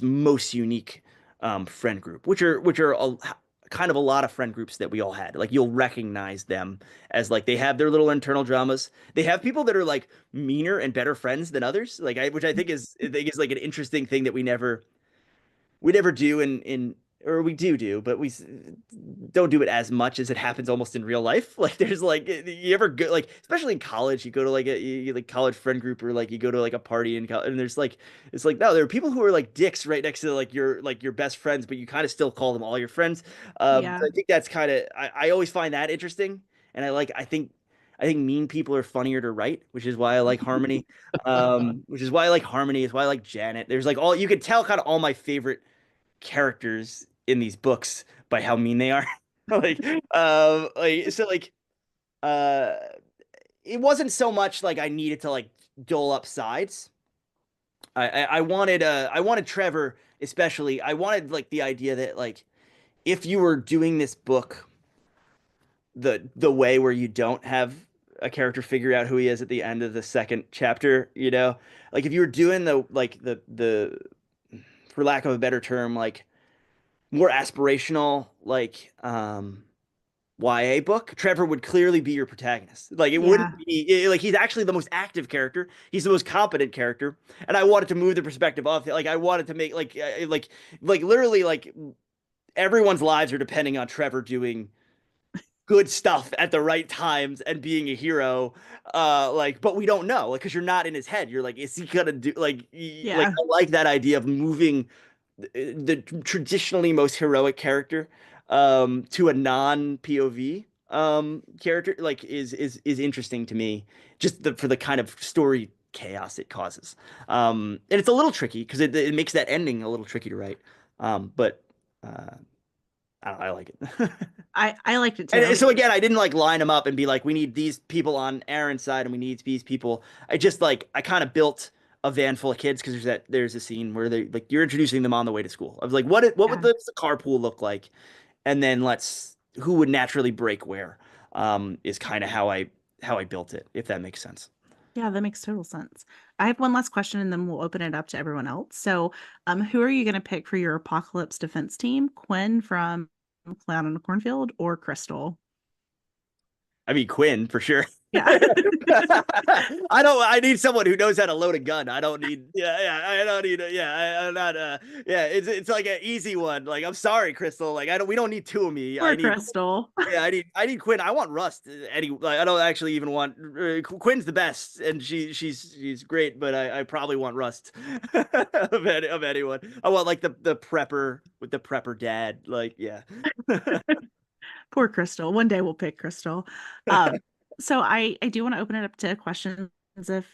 most unique friend group, which are kind of a lot of friend groups that we all had. Like you'll recognize them as like they have their little internal dramas. They have people that are like meaner and better friends than others, like which I think is like an interesting thing that we never do in or we do, but we don't do it as much as it happens almost in real life. Like there's like you ever go like especially in college, you go to like like college friend group or like you go to like a party in college, and there's like it's like no, there are people who are like dicks right next to like your best friends, but you kind of still call them all your friends. Yeah. So I think that's kind of I always find that interesting, and I think mean people are funnier to write, which is why I like Harmony. Which is why I like Harmony. Is why I like Janet. There's like all you could tell kind of all my favorite characters in these books by how mean they are. Like so like uh it wasn't so much like I needed to like dole up sides. I wanted Trevor especially. I wanted like the idea that like if you were doing this book the way where you don't have a character figure out who he is at the end of the second chapter, you know, like if you were doing the for lack of a better term, like more aspirational, like YA book, Trevor would clearly be your protagonist. Like it Yeah. wouldn't be like he's actually the most active character. He's the most competent character, and I wanted to move the perspective of like I wanted to make like literally like everyone's lives are depending on Trevor doing good stuff at the right times and being a hero, like but we don't know like because you're not in his head. You're like is he gonna do like Yeah. I like that idea of moving the traditionally most heroic character to a non POV character like is interesting to me just for the kind of story chaos it causes. And it's a little tricky because it makes that ending a little tricky to write. But I like it. I liked it And too. so again, I didn't like line them up and be like, we need these people on Aaron's side and we need these people. I just like I kind of built a van full of kids because there's a scene where they like you're introducing them on the way to school. I was like, what would Yeah. the carpool look like? And then let's who would naturally break where is kind of how I built it, if that makes sense. Yeah, that makes total sense. I have one last question and then we'll open it up to everyone else. So, who are you going to pick for your apocalypse defense team? Quinn from Clown in a Cornfield or Crystal? I mean Quinn for sure. Yeah. I need someone who knows how to load a gun. I don't need I don't need I'm not yeah, it's like an easy one. Like I'm sorry, Crystal. Like we don't need two of me. Or Crystal. Yeah, I need Quinn. I want Rust. Like I don't actually even want Quinn's the best, and she's great, but I probably want Rust of anyone. I want like the prepper with the prepper dad. Like yeah. Poor Crystal. One day we'll pick Crystal. So I do want to open it up to questions if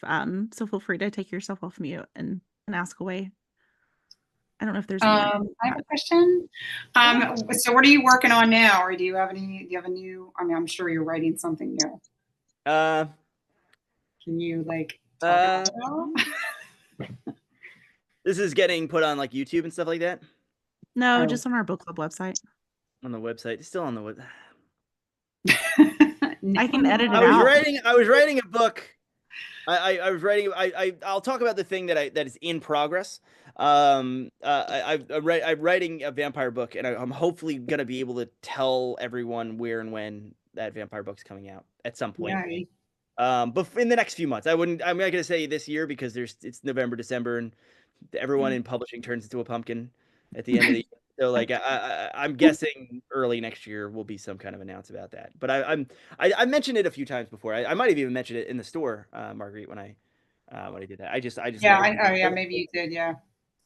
so feel free to take yourself off mute and ask away. I don't know if there's any. I have a question. So what are you working on now? Or do you have a new, I mean, I'm sure you're writing something new. Uh Can you like talk about it? This is getting put on like YouTube and stuff like that No, Oh. just on our book club website. on the website. It's still on the web. I can edit it I was out. writing a book. I was writing. I'll talk about the thing that is in progress. I'm writing a vampire book, and I'm hopefully gonna be able to tell everyone where and when that vampire book's coming out at some point. Yay. But in the next few months, I'm not gonna say this year because it's November, December, and everyone in publishing turns into a pumpkin at the end of the year. So like I'm guessing early next year will be some kind of announce about that. But I mentioned it a few times before. I might have even mentioned it in the store, Marguerite, when I did that. I just Yeah, love oh yeah, maybe you did, yeah.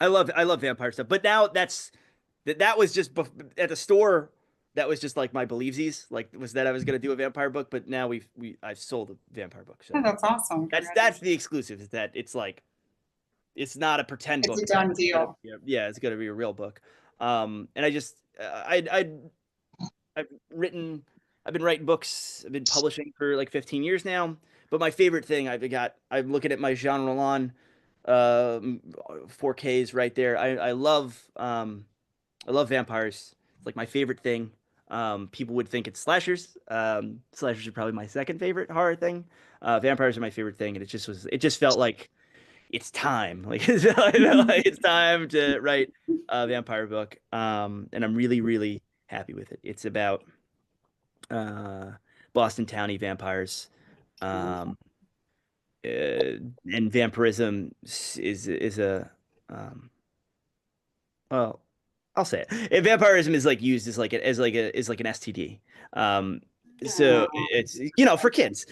I love vampire stuff. But now that was just at the store. That was just like my believesies, like was that I was gonna do a vampire book. But now I've sold a vampire book. So Oh, that's awesome. that's the exclusive. Is that it's like it's not a pretend It's book. a done deal. Yeah, it's gonna be a real book. And I just I I've been writing books. I've been publishing for like 15 years now. But my favorite thing I'm looking at my Jean Roland 4Ks right there. I love vampires. It's like my favorite thing. People would think it's slashers. Slashers are probably my second favorite horror thing. Vampires are my favorite thing, and it just felt like it's time. Like it's time to write a vampire book. And I'm really, really happy with it. It's about uh, Boston Townie vampires. Um, and vampirism is a well, I'll say it. And vampirism is like used as like an STD. Um, so it's for kids.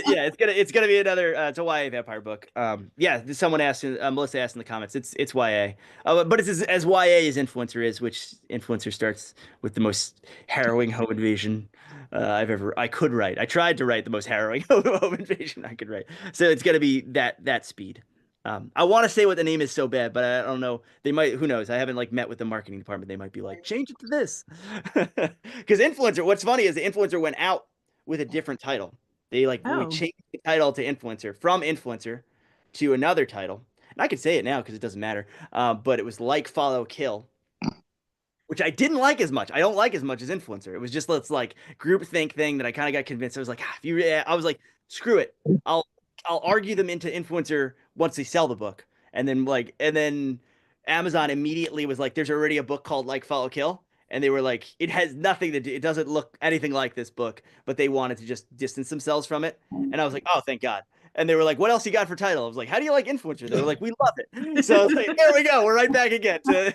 Yeah, it's gonna be another it's a YA vampire book. Yeah, someone asked Melissa asked in the comments. It's YA, but it's as YA as Influencer is, which Influencer starts with the most harrowing home invasion I could write. I tried to write the most harrowing home invasion I could write. So it's gonna be that speed. I want to say what the name is so bad, but I don't know. They might, who knows? I haven't like met with the marketing department. They might be like, change it to this. Because Influencer, what's funny is the Influencer went out with a different title. We Oh, changed the title to Influencer from Influencer to another title. And I can say it now because it doesn't matter. But it was Like, Follow, Kill, which I didn't like as much. I don't like as much as Influencer. It was just this like group think thing that I kind of got convinced. I was like, if you, I was like, screw it. I'll I'll argue them into Influencer once they sell the book, and then Amazon immediately was like, there's already a book called Like, Follow, Kill. And they were like, it has nothing to do. It doesn't look anything like this book, but they wanted to just distance themselves from it. And I was like, oh, thank God. And they were like, what else you got for title? I was like, how do you like Influencer? They were like, we love it. So I was like, there we go. We're right back again. So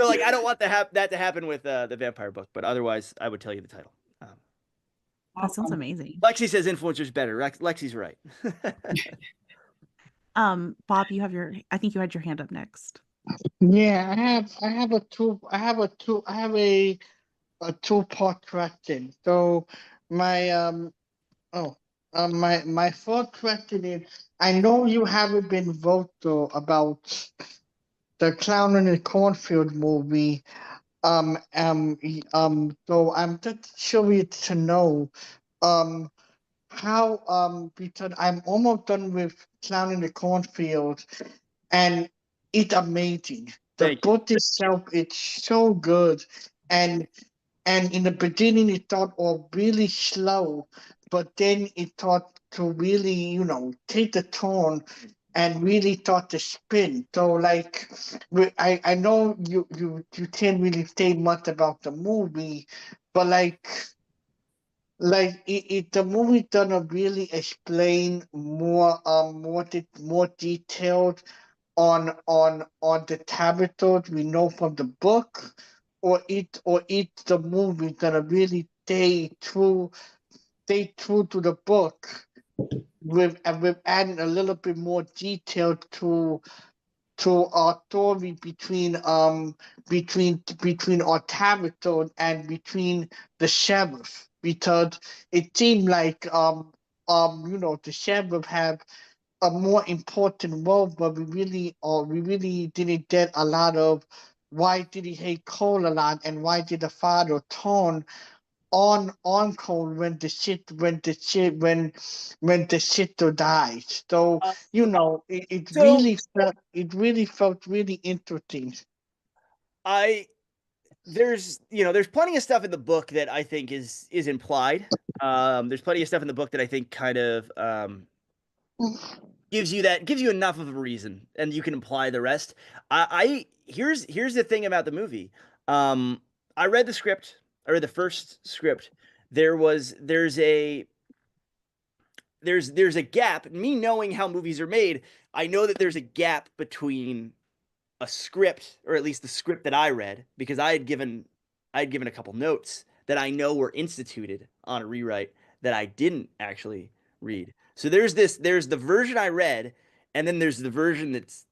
like, I don't want that to happen with the vampire book, but otherwise, I would tell you the title. that sounds amazing. Lexi says Influencer's better. Lexi's right. Bob, I think you had your hand up next. Yeah, I have a two-part question. So my my first question is, I know you haven't been vocal about the Clown in the Cornfield movie. So I'm just curious to know, um, how because I'm almost done with Clown in the Cornfield, and it's amazing. The Thank you. book itself, it's so good, and in the beginning it thought all really slow, but then it thought to really, take the turn and really thought to spin. So like, I know you can't really say much about the movie, but the movie gonna really explain more detailed on the characters we know from the book, or the movie gonna really stay true to the book with adding a little bit more detail to our story between our character and between the sheriff, because it seemed like the sheriff have a more important role, but we really didn't get a lot of why did he hate Cole a lot, and why did the father turn on Cole when the shitter dies. So Uh, so it really felt really interesting. I there's plenty of stuff in the book that I think is implied. There's plenty of stuff in the book that I think kind of gives you enough of a reason, and you can imply the rest. I here's the thing about the movie. I read the script. I read the first script. There's a gap. Me knowing how movies are made, I know that there's a gap between a script, or at least the script that I read, because I had given a couple notes that I know were instituted on a rewrite that I didn't actually read. So there's the version I read, and then there's the version that's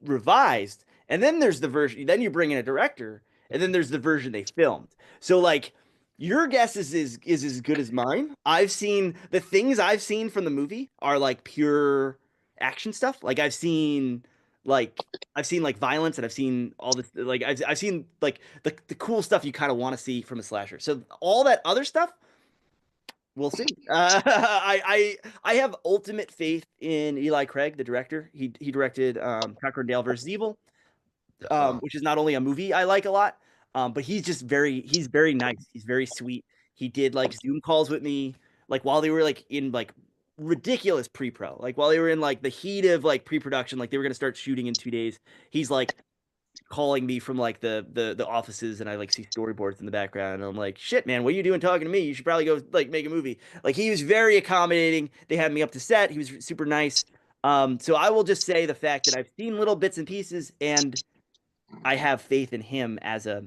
revised, and then there's the version, then you bring in a director, and then there's the version they filmed. So like, your guess is as good as mine. The things I've seen from the movie are like pure action stuff. Like I've seen like I've seen like violence, and I've seen all this, like I've seen like the cool stuff you kind of want to see from a slasher. So all that other stuff, we'll see. I have ultimate faith in Eli Craig, the director. He directed Tucker and Dale versus Evil, which is not only a movie I like a lot, but he's very nice. He's very sweet. He did like Zoom calls with me, like while they were like in like ridiculous pre-pro, like while they were in like the heat of like pre-production, like they were gonna start shooting in 2 days. He's like calling me from like the offices, and I like see storyboards in the background, and I'm like, shit, man, what are you doing talking to me? You should probably go like make a movie. Like he was very accommodating. They had me up to set. He was super nice. So I will just say the fact that I've seen little bits and pieces, and I have faith in him as a,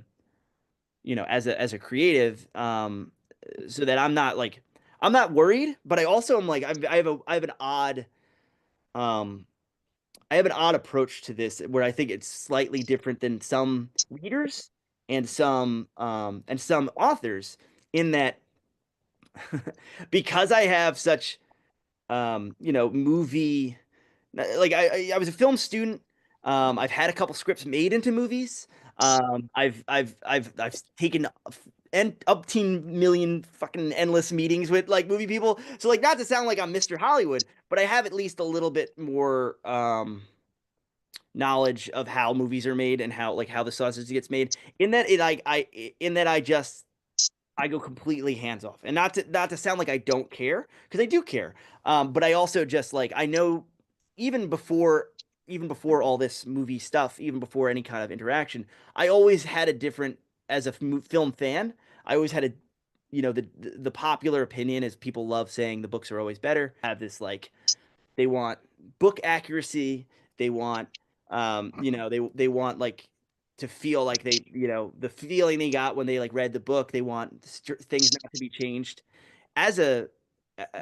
as a creative, so that I'm not worried, but I also am like I have an odd um I have an odd approach to this where I think it's slightly different than some readers and some authors, in that because I have such movie, like I was a film student. I've had a couple scripts made into movies. I've taken and up teen million fucking endless meetings with like movie people. So like, not to sound like I'm Mr. Hollywood, but I have at least a little bit more knowledge of how movies are made, and how the sausage gets made. In that it in that I go completely hands off, and not to sound like I don't care, because I do care. But I also just like, I know, even before even before all this movie stuff, even before any kind of interaction, I always had a different, as a film fan. I always had a, the popular opinion is, people love saying the books are always better. Have this like, they want book accuracy. They want, they want like to feel like they, the feeling they got when they like read the book. They want things not to be changed. As a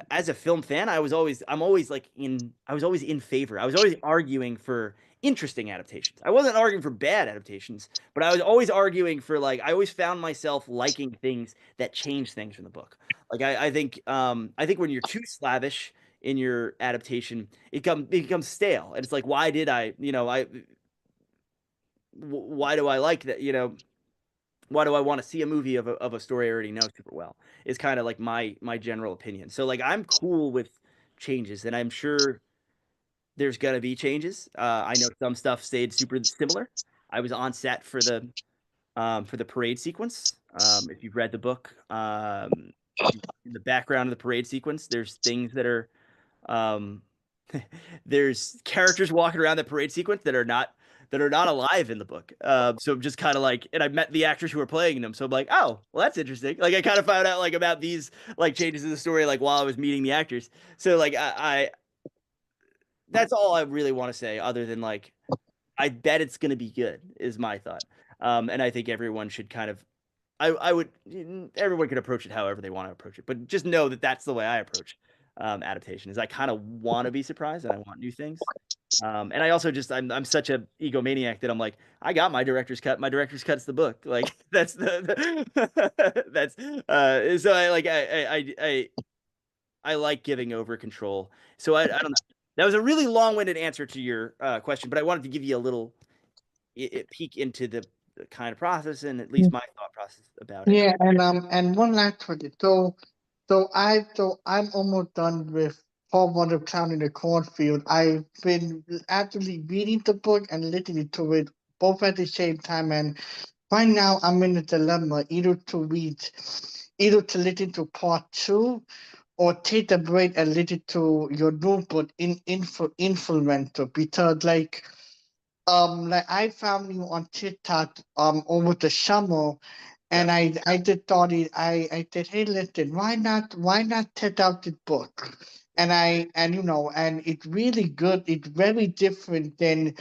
as a film fan, I was always in favor. I was always arguing for interesting adaptations. I wasn't arguing for bad adaptations, but I was always arguing for, like, I always found myself liking things that change things from the book. Like I think when you're too slavish in your adaptation, it becomes stale. And it's like, why did I, why do I like that, why do I want to see a movie of a story I already know super well? Is kind of like my general opinion. So like, I'm cool with changes, and I'm sure there's gonna be changes. I know some stuff stayed super similar. I was on set for the parade sequence. If you've read the book, in the background of the parade sequence, there's things that are, um, there's characters walking around the parade sequence that are not alive in the book. So I'm just kind of like, and I met the actors who were playing them, so I'm like, oh, well, that's interesting. Like, I kind of found out like about these like changes in the story like while I was meeting the actors. So like, I that's all I really want to say, other than like, I bet it's gonna be good, is my thought. And I think everyone should kind of, I would, everyone could approach it however they want to approach it, but just know that that's the way I approach adaptation. Is I kind of want to be surprised, and I want new things. And I also just, I'm such a egomaniac that I'm like, I got my director's cut. My director's cut's the book. Like, that's that's so I like, I like giving over control. So I don't know. That was a really long-winded answer to your question, but I wanted to give you a little peek into the kind of process, and at least my thought process about it. Yeah, and one last question. So I'm almost done with Paul Wonder Clown in the Cornfield. I've been actually reading the book and listening to it both at the same time, and right now I'm in a dilemma, either to listen to part two, or take a break and listen to your new book, Influencer, because like I found you on TikTok over the summer, and I just thought I said, hey, listen, why not check out this book? And it's really good. It's very different than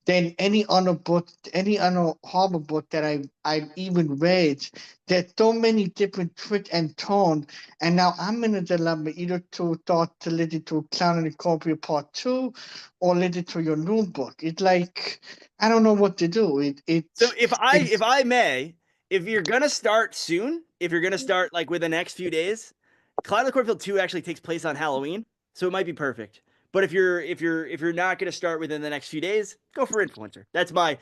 any other book, any other horror book that I've even read. There's so many different twists and turns, and now I'm in a dilemma, either to start to listen to Clown and the Cornfield Part 2, or listen to your new book. It's like, I don't know what to do. So if I may, if you're gonna start soon, if you're gonna start like within the next few days, Cloud of the Cornfield 2 actually takes place on Halloween, so it might be perfect. But if you're not going to start within the next few days, go for influencer. That's my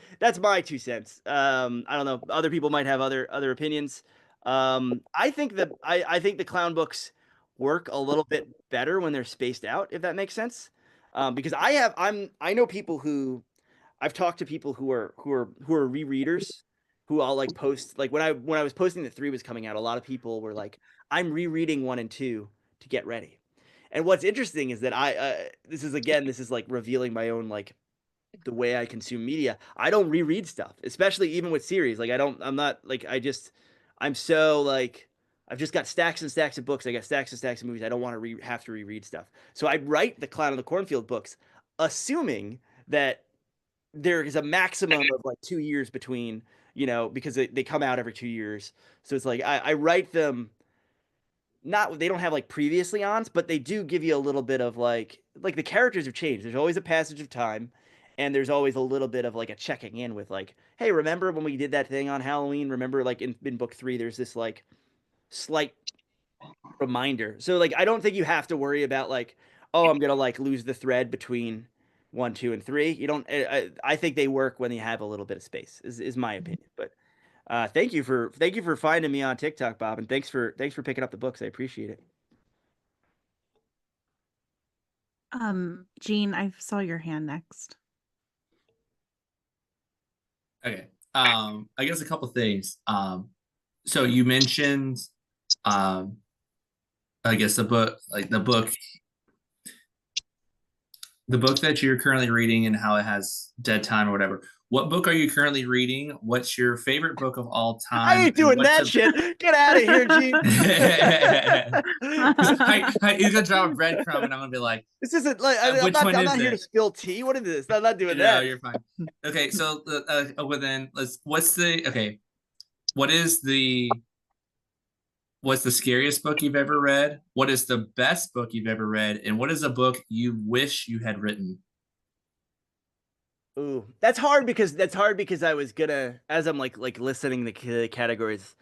2 cents. I don't know. Other people might have other opinions. I think the clown books work a little bit better when they're spaced out, if that makes sense. Because I know people who I've talked to people who are rereaders who I'll like post like when I was posting that 3 was coming out, a lot of people were like, I'm rereading 1 and 2 to get ready. And what's interesting is that this is like revealing my own like the way I consume media. I don't reread stuff, especially even with series. Like I'm not like I'm so like I've just got stacks and stacks of books. I got stacks and stacks of movies. I don't want to have to reread stuff. So I write the Clown of the Cornfield books, assuming that there is a maximum of like 2 years between, because they come out every 2 years. So it's like I write them not they don't have like previously ons, but they do give you a little bit of like the characters have changed. There's always a passage of time, and there's always a little bit of like a checking in with like, hey, remember when we did that thing on Halloween? Remember like in book 3, there's this like slight reminder. So like I don't think you have to worry about like, oh, I'm gonna like lose the thread between 1, 2, and 3. You don't. I think they work when you have a little bit of space. Is my opinion. But thank you for finding me on TikTok, Bob, and thanks for picking up the books. I appreciate it. Jean, I saw your hand next. Okay. I guess a couple things. So you mentioned, I guess the book that you're currently reading and how it has dead time or whatever. What book are you currently reading? What's your favorite book of all time? I ain't doing that shit. Get out of here, Gene. He's gonna drop a breadcrumb, and I'm gonna be like, This isn't like which one I'm is not here to it? spill tea. What is this? I'm not doing No, that. you're fine. Okay, so well then what's the scariest book you've ever read? What is the best book you've ever read? And what is a book you wish you had written? Ooh, that's hard because I was gonna, as I'm like listening to the categories,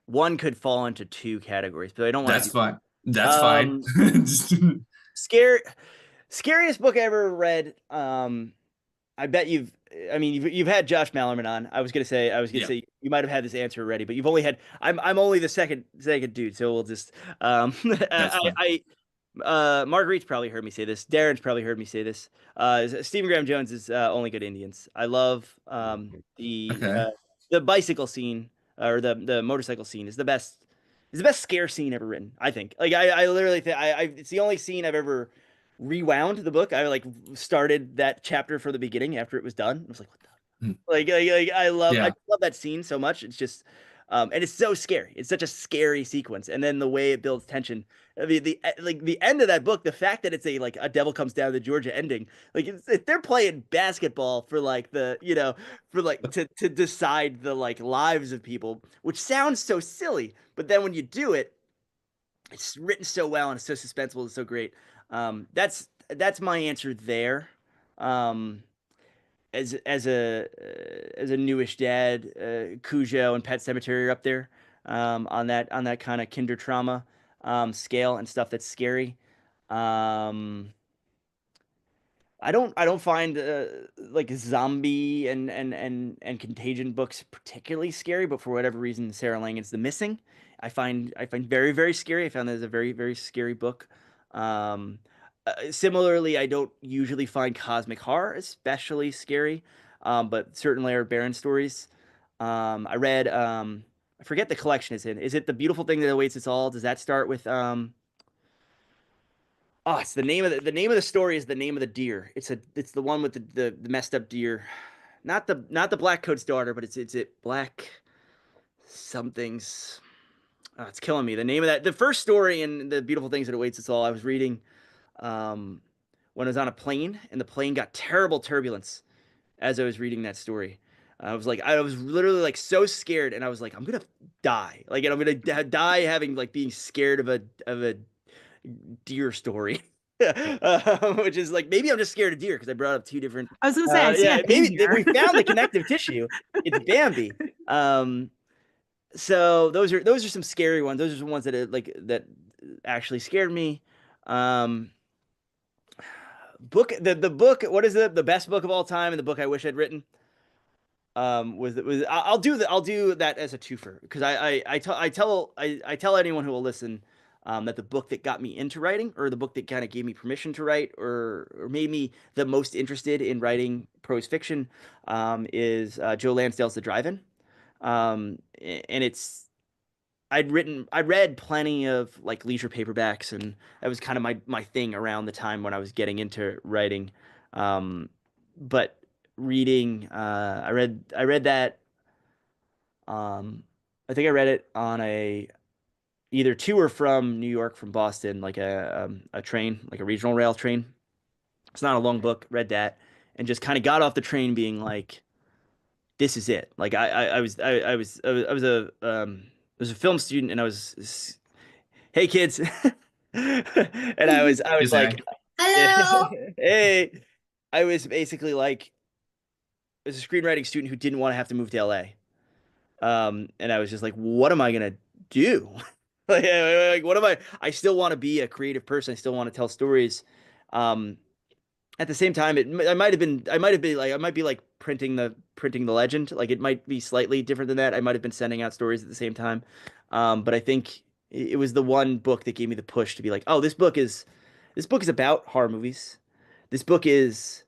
one could fall into 2 categories, but I don't want to That's do fine. that. That's fine. Scary, scariest book I ever read. I bet you've had Josh Mallerman on. I was gonna Yeah, say you might have had this answer already, but you've only had. I'm only the second dude, so we'll just. that's fine. Marguerite's probably heard me say this. Darren's probably heard me say this. Stephen Graham Jones is Only Good Indians. I love Okay. the bicycle scene or the motorcycle scene is the best. Is the best scare scene ever written. I think. Like I literally think it's the only scene I've ever rewound the book. I like started that chapter from the beginning after it was done. I was like, what the Hmm. like I Yeah. love that scene so much. It's just and it's so scary. It's such a scary sequence, and then the way it builds tension. The end of that book, the fact that it's a devil comes down to Georgia ending, like they're playing basketball for like for like to decide the like lives of people, which sounds so silly, but then when you do it, it's written so well and it's so suspenseful. It's so great. That's my answer there. Um, as a newish dad, Cujo and Pet Cemetery are up there on that kind of kinder trauma scale and stuff that's scary. Um, I don't find like zombie and contagion books particularly scary, but for whatever reason, Sarah Langen's The Missing, I find very very scary. I found that as a very very scary book. Um, Similarly, I don't usually find cosmic horror especially scary, but certain Laird Barron stories. I read I forget the collection is in. Is it The Beautiful Thing That Awaits Us All? Does that start with Oh, it's the name of the story is the name of the deer. It's the one with the messed up deer. Not the Black Coat's daughter, but it's it Black something's. Oh, it's killing me. The name of that the first story in The Beautiful Things That Awaits Us All. I was reading um when I was on a plane and the plane got terrible turbulence as I was reading that story. I was literally like so scared and I was like I'm gonna die. Like and I'm gonna die having like being scared of a deer story. Which is like maybe I'm just scared of deer because I brought up 2 different. I was gonna say, I see Yeah, a theme maybe here. we found the connective tissue. It's Bambi. So those are some scary ones. Those are some ones that actually scared me. Um, the book. What is the best book of all time and the book I wish I'd written? I'll do that as a twofer because I tell anyone who will listen that the book that got me into writing or the book that kind of gave me permission to write or made me the most interested in writing prose fiction is Joe Lansdale's The Drive-In. And I read plenty of like leisure paperbacks, and that was kind of my thing around the time when I was getting into writing. But reading, I read that. I think I read it on a either to or from New York from Boston, like a train, like a regional rail train. It's not a long book. Read that and just kind of got off the train being like, this is it. Like I was a film student and I was hey kids. And I was Cesare. like hey, I was basically like I was a screenwriting student who didn't want to have to move to LA. And I was just like, what am I gonna do? Like what am I still want to be a creative person. I still want to tell stories. Um, at the same time, I might have been like, I might be like printing the legend. Like it might be slightly different than that. I might have been sending out stories at the same time. But I think it was the one book that gave me the push to be like, oh, this book is about horror movies. This book is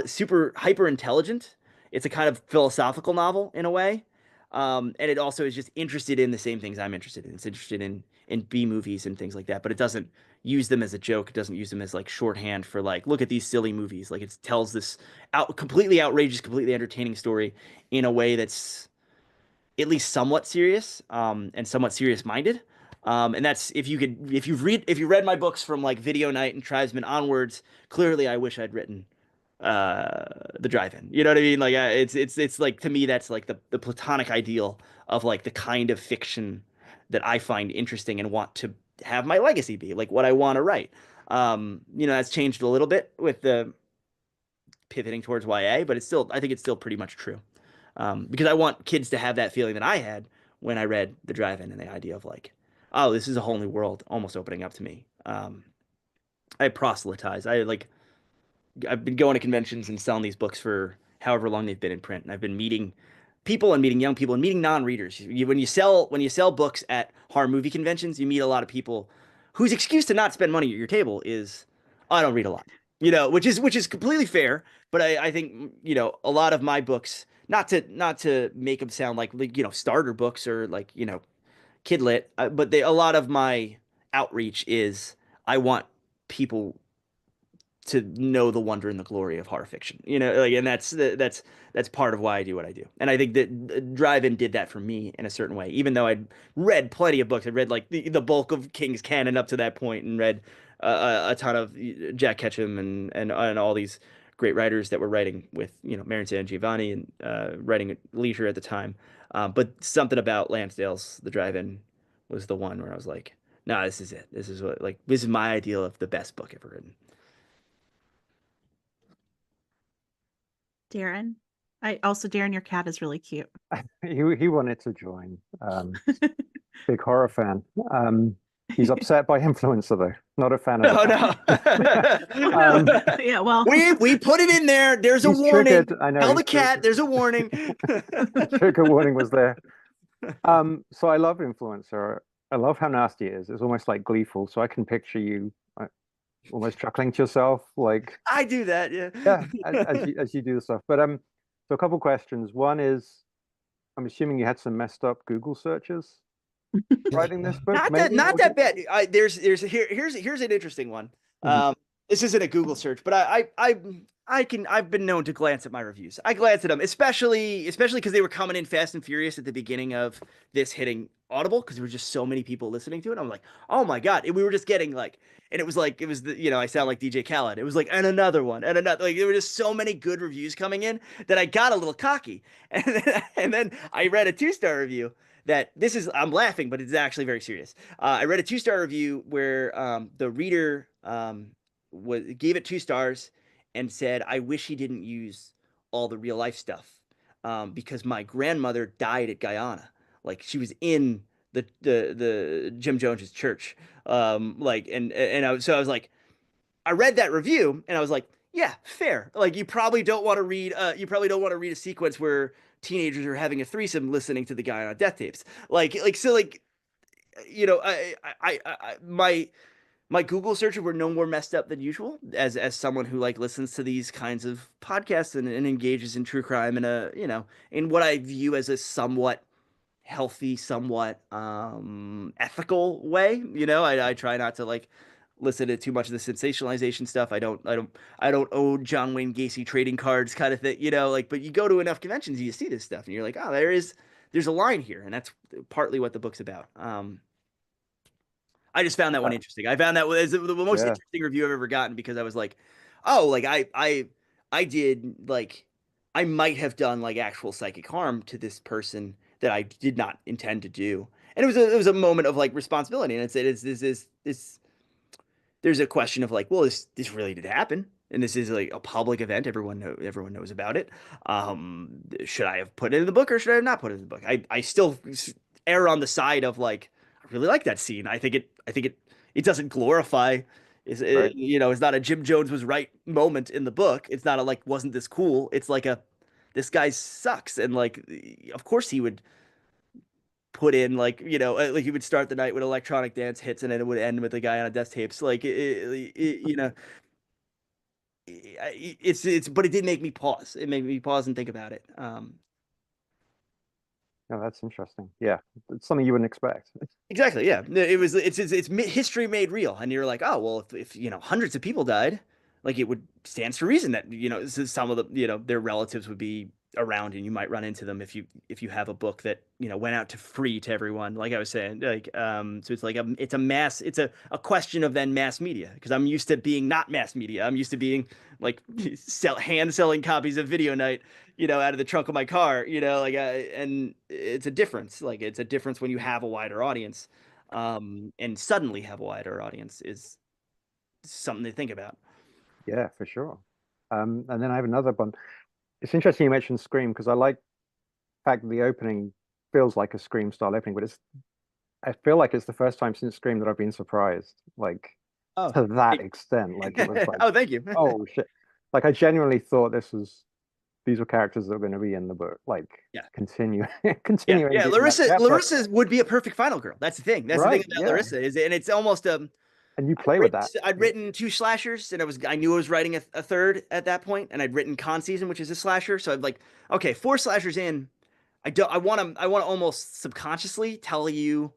super hyper intelligent. It's a kind of philosophical novel in a way. And it also is just interested in the same things I'm interested in. It's interested in B movies and things like that, but it doesn't use them as a joke. It doesn't use them as like shorthand for like, look at these silly movies. Like it tells this completely outrageous, completely entertaining story in a way that's at least somewhat serious, and somewhat serious minded. And that's if you read my books from like Video Night and Tribesman onwards, clearly I wish I'd written the drive-in. You know what I mean? Like it's like to me that's like the platonic ideal of like the kind of fiction that I find interesting and want to have my legacy be like what I want to write. You know, that's changed a little bit with the pivoting towards YA, but I think it's still pretty much true. Because I want kids to have that feeling that I had when I read The Drive-In and the idea of like, oh, this is a whole new world almost opening up to me. I proselytize. I've been going to conventions and selling these books for however long they've been in print, and I've been meeting people and meeting young people and meeting non-readers. When you sell books at horror movie conventions, you meet a lot of people whose excuse to not spend money at your table is, oh, I don't read a lot. You know, which is completely fair. But I think you know a lot of my books, not to make them sound like you know starter books or like you know kidlit, but a lot of my outreach is I want people to know the wonder and the glory of horror fiction. You know, like, and that's part of why I do what I do. And I think that Drive-In did that for me in a certain way. Even though I'd read plenty of books, I'd read like the bulk of King's canon up to that point, and read a ton of Jack Ketchum and all these great writers that were writing with you know Marion San Giovanni and writing at leisure at the time. But something about Lansdale's The Drive-In was the one where I was like, nah, this is it. This is my ideal of the best book ever written. Darren. Darren, your cat is really cute. He wanted to join. Big horror fan. He's upset by influencer though. Not a fan of No. Yeah, well, we put it in there. There's a he's warning. triggered. I know. Tell the he's cat triggered. there's a warning. Trigger warning was there. So I love influencer. I love how nasty it is. It's almost like gleeful. So I can picture you almost chuckling to yourself, like I do that, yeah. yeah, as you do the stuff. But so a couple questions. One is, I'm assuming you had some messed up Google searches writing this book. Not that bad. Here's an interesting one. This isn't a Google search, but I've been known to glance at my reviews. I glance at them, especially because they were coming in fast and furious at the beginning of this hitting Audible, because there were just so many people listening to it. I'm like, oh my God. And we were just getting like, and it was the, you know, I sound like DJ Khaled. It was like, and another one, and another, like there were just so many good reviews coming in that I got a little cocky. And then I read a 2-star review I'm laughing, but it's actually very serious. I read a 2-star review where the reader gave it 2 stars and said, I wish he didn't use all the real life stuff because my grandmother died at Guyana. Like she was in the Jim Jones's church. So I was like, I read that review and I was like, yeah, fair. Like you probably don't want to read a sequence where teenagers are having a threesome listening to the guy on death tapes. Like you know, my Google searches were no more messed up than usual as someone who like listens to these kinds of podcasts and engages in true crime in a, you know, in what I view as a somewhat healthy, somewhat ethical way. You know, I try not to like listen to too much of the sensationalization stuff. I don't own John Wayne Gacy trading cards kind of thing, you know, like, but you go to enough conventions, you see this stuff and you're like, oh, there's a line here. And that's partly what the book's about. I just found that one interesting. I found that was the most Yeah. interesting review I've ever gotten because I was like, oh, like I did like I might have done like actual psychic harm to this person that I did not intend to do. And it was a moment of like responsibility. And it's this there's a question of like, well, this really did happen, and this is like a public event. Everyone knows about it. Should I have put it in the book or should I have not put it in the book? I still err on the side of like, I really like that scene. I think it doesn't glorify. Right. You know, it's not a Jim Jones was right moment in the book. It's not a like, wasn't this cool? It's like a, this guy sucks, and like, of course he would put in like, you know, like he would start the night with electronic dance hits and then it would end with the guy on a death tapes like you know, it's but it did make me pause. It made me pause and think about it. Yeah, that's interesting. Yeah, it's something you wouldn't expect. Exactly, yeah, it was it's history made real, and you're like, oh well, if you know hundreds of people died, like it would stands to reason that, you know, some of the, you know, their relatives would be around and you might run into them if you have a book that, you know, went out to free to everyone, like I was saying, like so it's like it's a mass, it's a question of then mass media, because I'm used to being not mass media. I'm used to being like hand selling copies of Video Night, you know, out of the trunk of my car, you know, like and it's a difference. Like it's a difference when you have a wider audience, and suddenly have a wider audience is something to think about. Yeah, for sure. And then I have another one. It's interesting you mentioned Scream because I like the fact that the opening feels like a Scream style opening, but I feel like it's the first time since Scream that I've been surprised, like Oh, to that extent. Like it was like, oh, thank you. oh shit. Like I genuinely thought these were characters that were going to be in the book, like Yeah. continue Yeah, continuing. yeah. being like that, but- Larissa would be a perfect final girl. That's the thing. That's the Right, thing about yeah. Larissa is, and it's almost and you play with that. I'd written two slashers, and I knew I was writing a third at that point, and I'd written Con Season, which is a slasher. So I'd like, okay, four slashers in. I want to almost subconsciously tell you,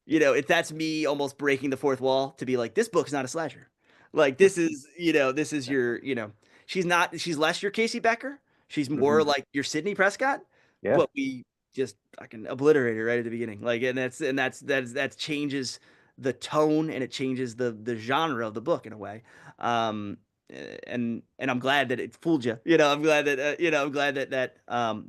you know, if that's me almost breaking the fourth wall to be like, this book's not a slasher. Like this is, you know, this is your, you know, she's less your Casey Becker. She's more like your Sidney Prescott, Yeah. but we just I can obliterate her right at the beginning. Like, and that changes the tone and it changes the genre of the book in a way. And I'm glad that it fooled you. You know, I'm glad that you know, I'm glad that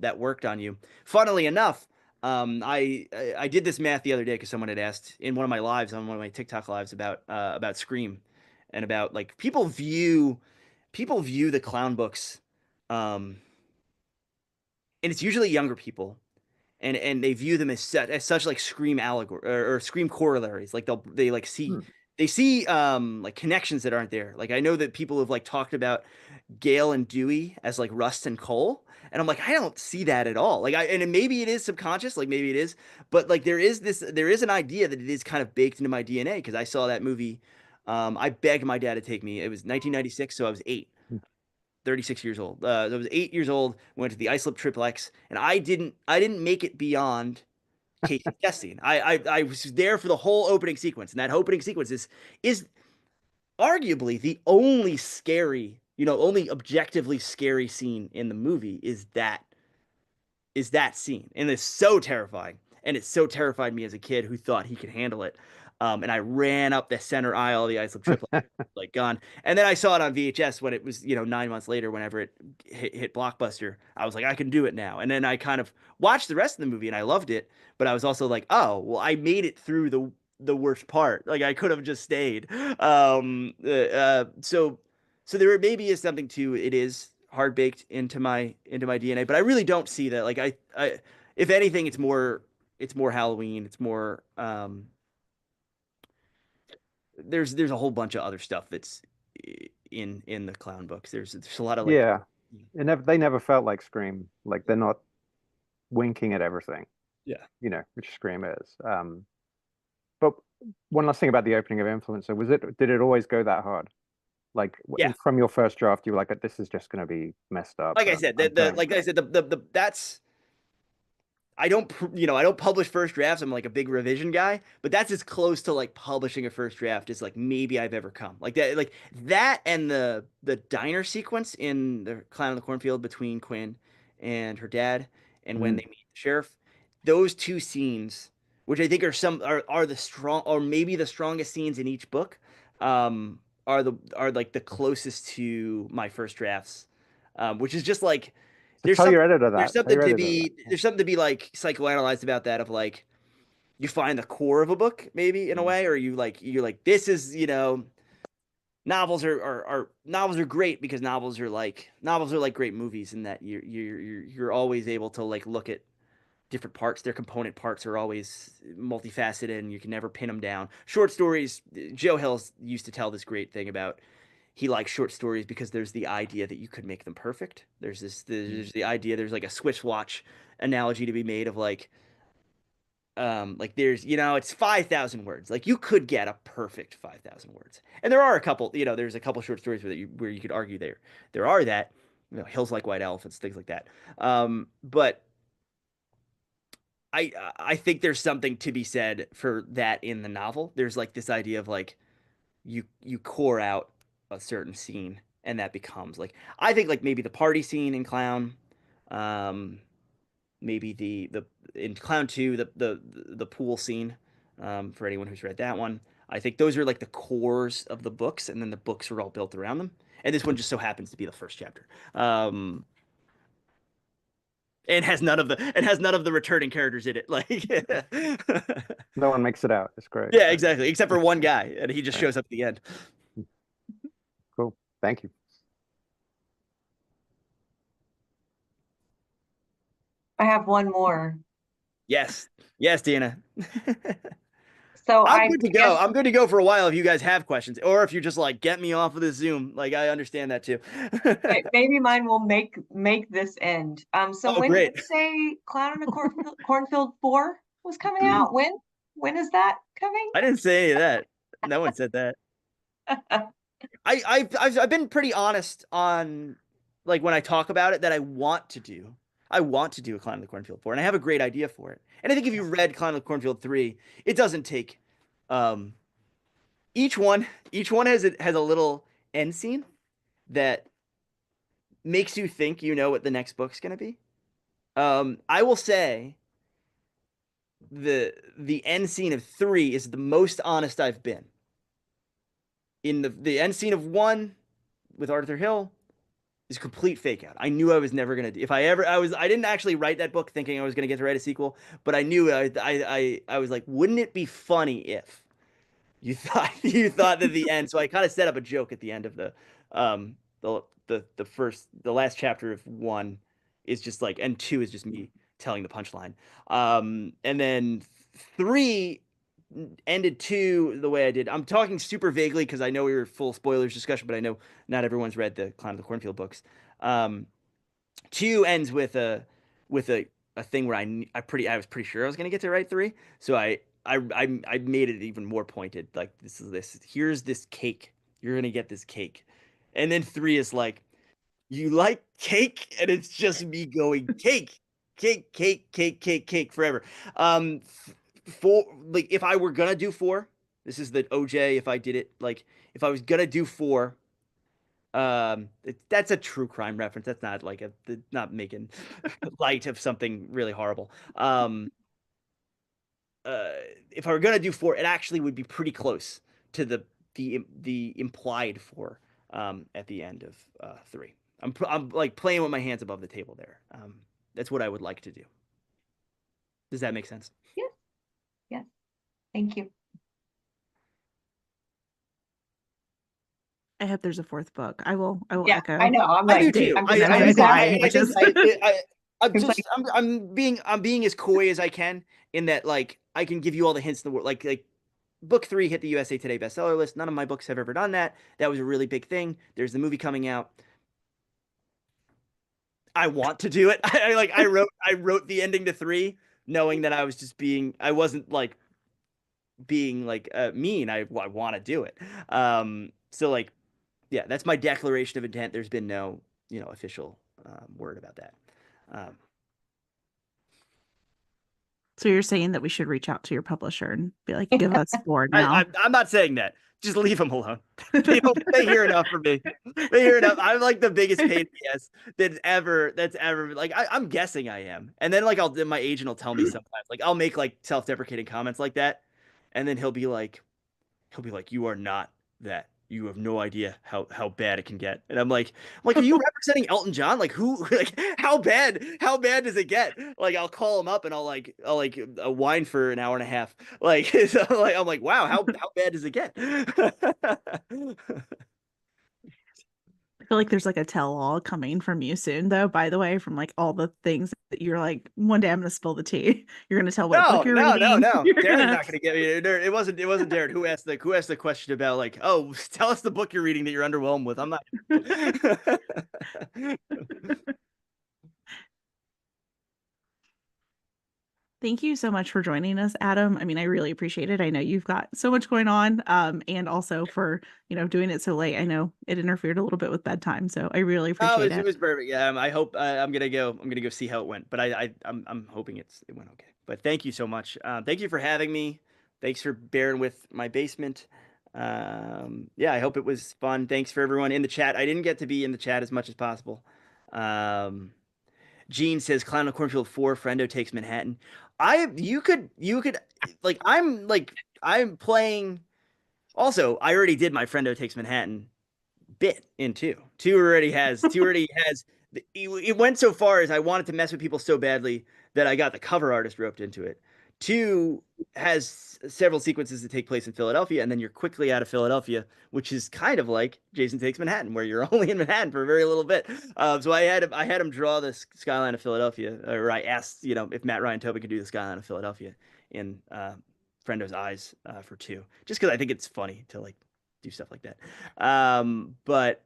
that worked on you. Funnily enough, I did this math the other day because someone had asked in one of my lives, on one of my TikTok lives, about Scream and about like people view the clown books, and it's usually younger people, and they view them as such like Scream allegory or Scream corollaries. Like they like see Hmm. they see like connections that aren't there. Like I know that people have like talked about Gale and Dewey as like Rust and Cole. And I'm like, I don't see that at all. Like and maybe it is subconscious, like maybe it is, but like there is an idea that it is kind of baked into my DNA because I saw that movie. I begged my dad to take me. It was 1996, so I was 8, 36 years old. I was 8 years old, went to the Islip Triplex, and I didn't make it beyond Casey's death scene. I was there for the whole opening sequence, and that opening sequence is arguably the only scary, you know, only objectively scary scene in the movie is that scene. And it's so terrifying. And it so terrified me as a kid who thought he could handle it. And I ran up the center aisle of the Islip Triplex, like gone. And then I saw it on VHS when it was, you know, 9 months later, whenever it hit Blockbuster. I was like, I can do it now. And then I kind of watched the rest of the movie and I loved it. But I was also like, oh, well, I made it through the worst part. Like I could have just stayed. So there maybe is something to it is hard baked into my DNA, but I really don't see that. Like I if anything, it's more Halloween. It's more there's a whole bunch of other stuff that's in the clown books. There's a lot of Yeah, they never felt like Scream. Like they're not winking at everything. Yeah. You know, which Scream is. But one last thing about the opening of Influencer, did it always go that hard? Like Yeah. from your first draft, you were like, this is just going to be messed up. Like I said, that's I don't publish first drafts. I'm like a big revision guy, but that's as close to like publishing a first draft as like maybe I've ever come. Like that and the diner sequence in the Clown in the Cornfield between Quinn and her dad, and when they meet the sheriff, those two scenes, which I think are the strong, or maybe the strongest scenes in each book, are like the closest to my first drafts, which is just like. So tell your editor that. There's something to be like psychoanalyzed about that, of like you find the core of a book maybe in a way, or you're like this is, novels are great because novels are like great movies, in that you're always able to like look at different parts. Their component parts are always multifaceted and you can never pin them down. Short stories, Joe Hill used to tell this great thing about, he likes short stories because there's the idea that you could make them perfect. There's the idea, there's like a Swiss watch analogy to be made of like there's, it's 5,000 words. Like you could get a perfect 5,000 words. And there are a couple, there's a couple short stories where you could argue there are that, Hills Like White Elephants, things like that. But I think there's something to be said for that in the novel. There's like this idea of like you core out a certain scene, and that becomes like, I think like maybe the party scene in Clown, maybe the in Clown 2 the pool scene, for anyone who's read that one. I think those are like the cores of the books, and then the books are all built around them. And this one just so happens to be the first chapter. And has none of the returning characters in it. Like no one makes it out. It's great. Yeah, exactly. Except for one guy, and he just shows up at the end. Cool. Thank you. I have one more. Yes, Dana. So I'm good to go. I'm good to go for a while if you guys have questions, or if you just like get me off of this Zoom. Like I understand that too. Maybe mine will make this end. So when great. did you say Clown in the Cornfield 4 was coming out? When is that coming? I didn't say any of that. No one said that. I've been pretty honest on, like, when I talk about it, that I want to do a Clown in the Cornfield 4, and I have a great idea for it. And I think if you read Clown in the Cornfield 3, it doesn't take each one has a little end scene that makes you think you know what the next book's going to be. I will say the end scene of 3 is the most honest I've been. In the end scene of 1 with Arthur Hill is a complete fake out. I knew I was never gonna do. I didn't actually write that book thinking I was gonna get to write a sequel, but I knew I was like, wouldn't it be funny if you thought that the end? So I kind of set up a joke at the end of the last chapter of 1 is just like, and 2 is just me telling the punchline. And then 3 ended 2 the way I did. I'm talking super vaguely because I know we were full spoilers discussion, but I know not everyone's read the Clown of the Cornfield books. 2 ends with a thing where I was pretty sure I was gonna get to write 3, so I made it even more pointed. Like here's this cake, you're gonna get this cake, and then 3 is like, you like cake, and it's just me going cake forever. 4, like, if I were gonna do 4, this is the OJ. If I did it, like, if I was gonna do 4, that's a true crime reference. That's not like not making light of something really horrible. If I were gonna do 4, it actually would be pretty close to the implied 4 at the end of 3. I'm like playing with my hands above the table there. That's what I would like to do. Does that make sense? Yes. Thank you. I hope there's a 4th book. I will Yeah, echo. I know. I'm like, I do too. I'm being as coy as I can, in that, like, I can give you all the hints in the world. Like book 3 hit the USA Today bestseller list. None of my books have ever done that. That was a really big thing. There's the movie coming out. I want to do it. I wrote the ending to 3 knowing that I was just I wasn't like being like mean. I want to do it. So like, yeah, that's my declaration of intent. There's been no, official word about that. So you're saying that we should reach out to your publisher and be like, give us more now. I'm not saying that. Just leave them alone. They hear enough from me. They hear enough. I'm like the biggest pain in the ass that's ever like I'm guessing I am. And then like my agent will tell me sometimes, like I'll make like self-deprecating comments like that, and then he'll be like, you are not that. You have no idea how bad it can get. And I'm like, are you representing Elton John? Like who? Like how bad? How bad does it get? Like I'll call him up and I'll whine for an hour and a half. Like so I'm like, wow, how bad does it get? I feel like there's like a tell-all coming from you soon, though, by the way, from like all the things that you're like, one day I'm going to spill the tea. You're going to tell what book you're reading. No. Darren's not going to get me. It wasn't Darren who asked the question about like, oh, tell us the book you're reading that you're underwhelmed with. I'm not. Thank you so much for joining us, Adam. I mean, I really appreciate it. I know you've got so much going on, and also for, doing it so late. I know it interfered a little bit with bedtime, so I really appreciate it. It was perfect. Yeah, I hope I'm gonna go see how it went, but I'm hoping it went okay. But thank you so much. Thank you for having me. Thanks for bearing with my basement. Yeah, I hope it was fun. Thanks for everyone in the chat. I didn't get to be in the chat as much as possible. Gene says Clown of Cornfield 4, Friendo takes Manhattan. You could like I'm playing. Also, I already did my Friendo takes Manhattan bit in 2. 2 already has. It went so far as I wanted to mess with people so badly that I got the cover artist roped into it. 2 has several sequences that take place in Philadelphia, and then you're quickly out of Philadelphia, which is kind of like Jason Takes Manhattan, where you're only in Manhattan for a very little bit. So I had him draw the skyline of Philadelphia, or I asked, if Matt Ryan Tobin could do the skyline of Philadelphia in Frendo's eyes for 2, just because I think it's funny to like do stuff like that. But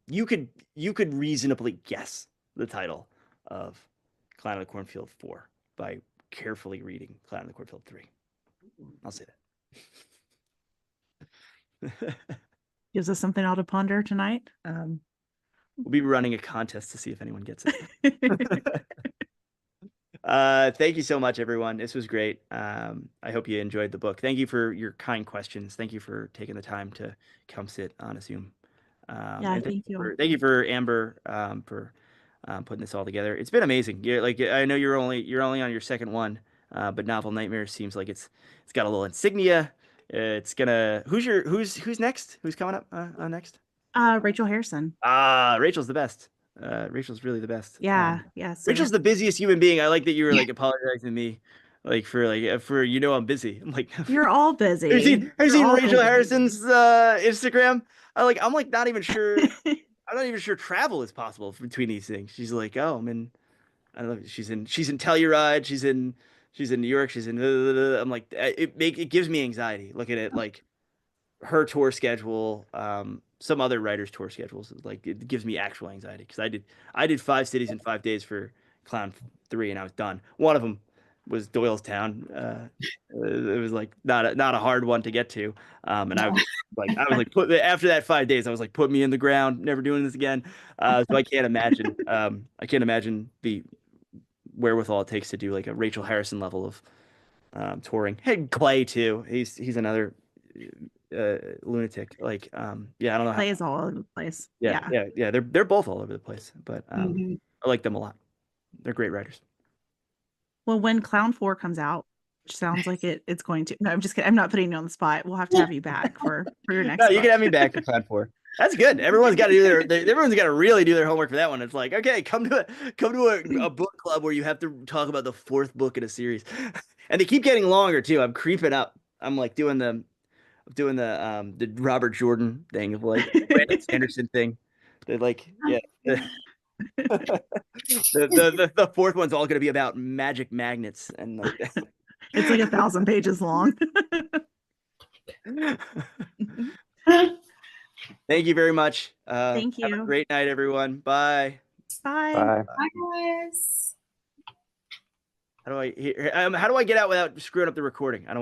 you could reasonably guess the title of Clown of the Cornfield 4 by carefully reading Clown of the Cornfield 3. I'll say that. Gives us something all to ponder tonight. We'll be running a contest to see if anyone gets it. Thank you so much, everyone. This was great. I hope you enjoyed the book. Thank you for your kind questions. Thank you for taking the time to come sit on a Zoom. Yeah, thank you. Thank you for Amber for putting this all together. It's been amazing. I know you're only on your second one, but Novel Nightmares seems like it's got a little insignia. It's gonna. Who's next? Who's coming up next? Rachel Harrison. Rachel's the best. Rachel's really the best. Yeah. So Rachel's the busiest human being. I like that you were like apologizing to me, like for I'm busy. I'm like, you're all busy. Have you seen Rachel Harrison's Instagram? I'm like not even sure. I'm not even sure travel is possible between these things. She's like, oh, I don't know. She's in Telluride. She's in New York. She's in. I'm like, it gives me anxiety looking at like her tour schedule. Some other writers' tour schedules. Like it gives me actual anxiety because I did 5 cities in 5 days for Clown 3 and I was done. One of them was Doylestown. It was like not a hard one to get to. And I was like after that 5 days, I was like, put me in the ground, never doing this again. So I can't imagine. I can't imagine the wherewithal it takes to do like a Rachel Harrison level of touring. Hey, Clay too. He's another lunatic. Like yeah, I don't know. Clay is all over the place. Yeah. They're both all over the place, but I like them a lot. They're great writers. Well, when Clown 4 comes out, which sounds like it's going to. No, I'm just kidding. I'm not putting you on the spot. We'll have to have you back for your next. No, you can have me back for Clown 4. That's good. Everyone's got to everyone's got to really do their homework for that one. It's like, okay, come to a book club where you have to talk about the 4th book in a series, and they keep getting longer too. I'm creeping up. I'm like doing the Robert Jordan thing of like Brandon Sanderson thing. They're like, yeah. The 4th one's all going to be about magic magnets and like it's like 1,000 pages long. Thank you very much. Thank Have a you. great night, everyone. Bye. Bye. Bye. Bye, guys. How do I get out without screwing up the recording? I don't.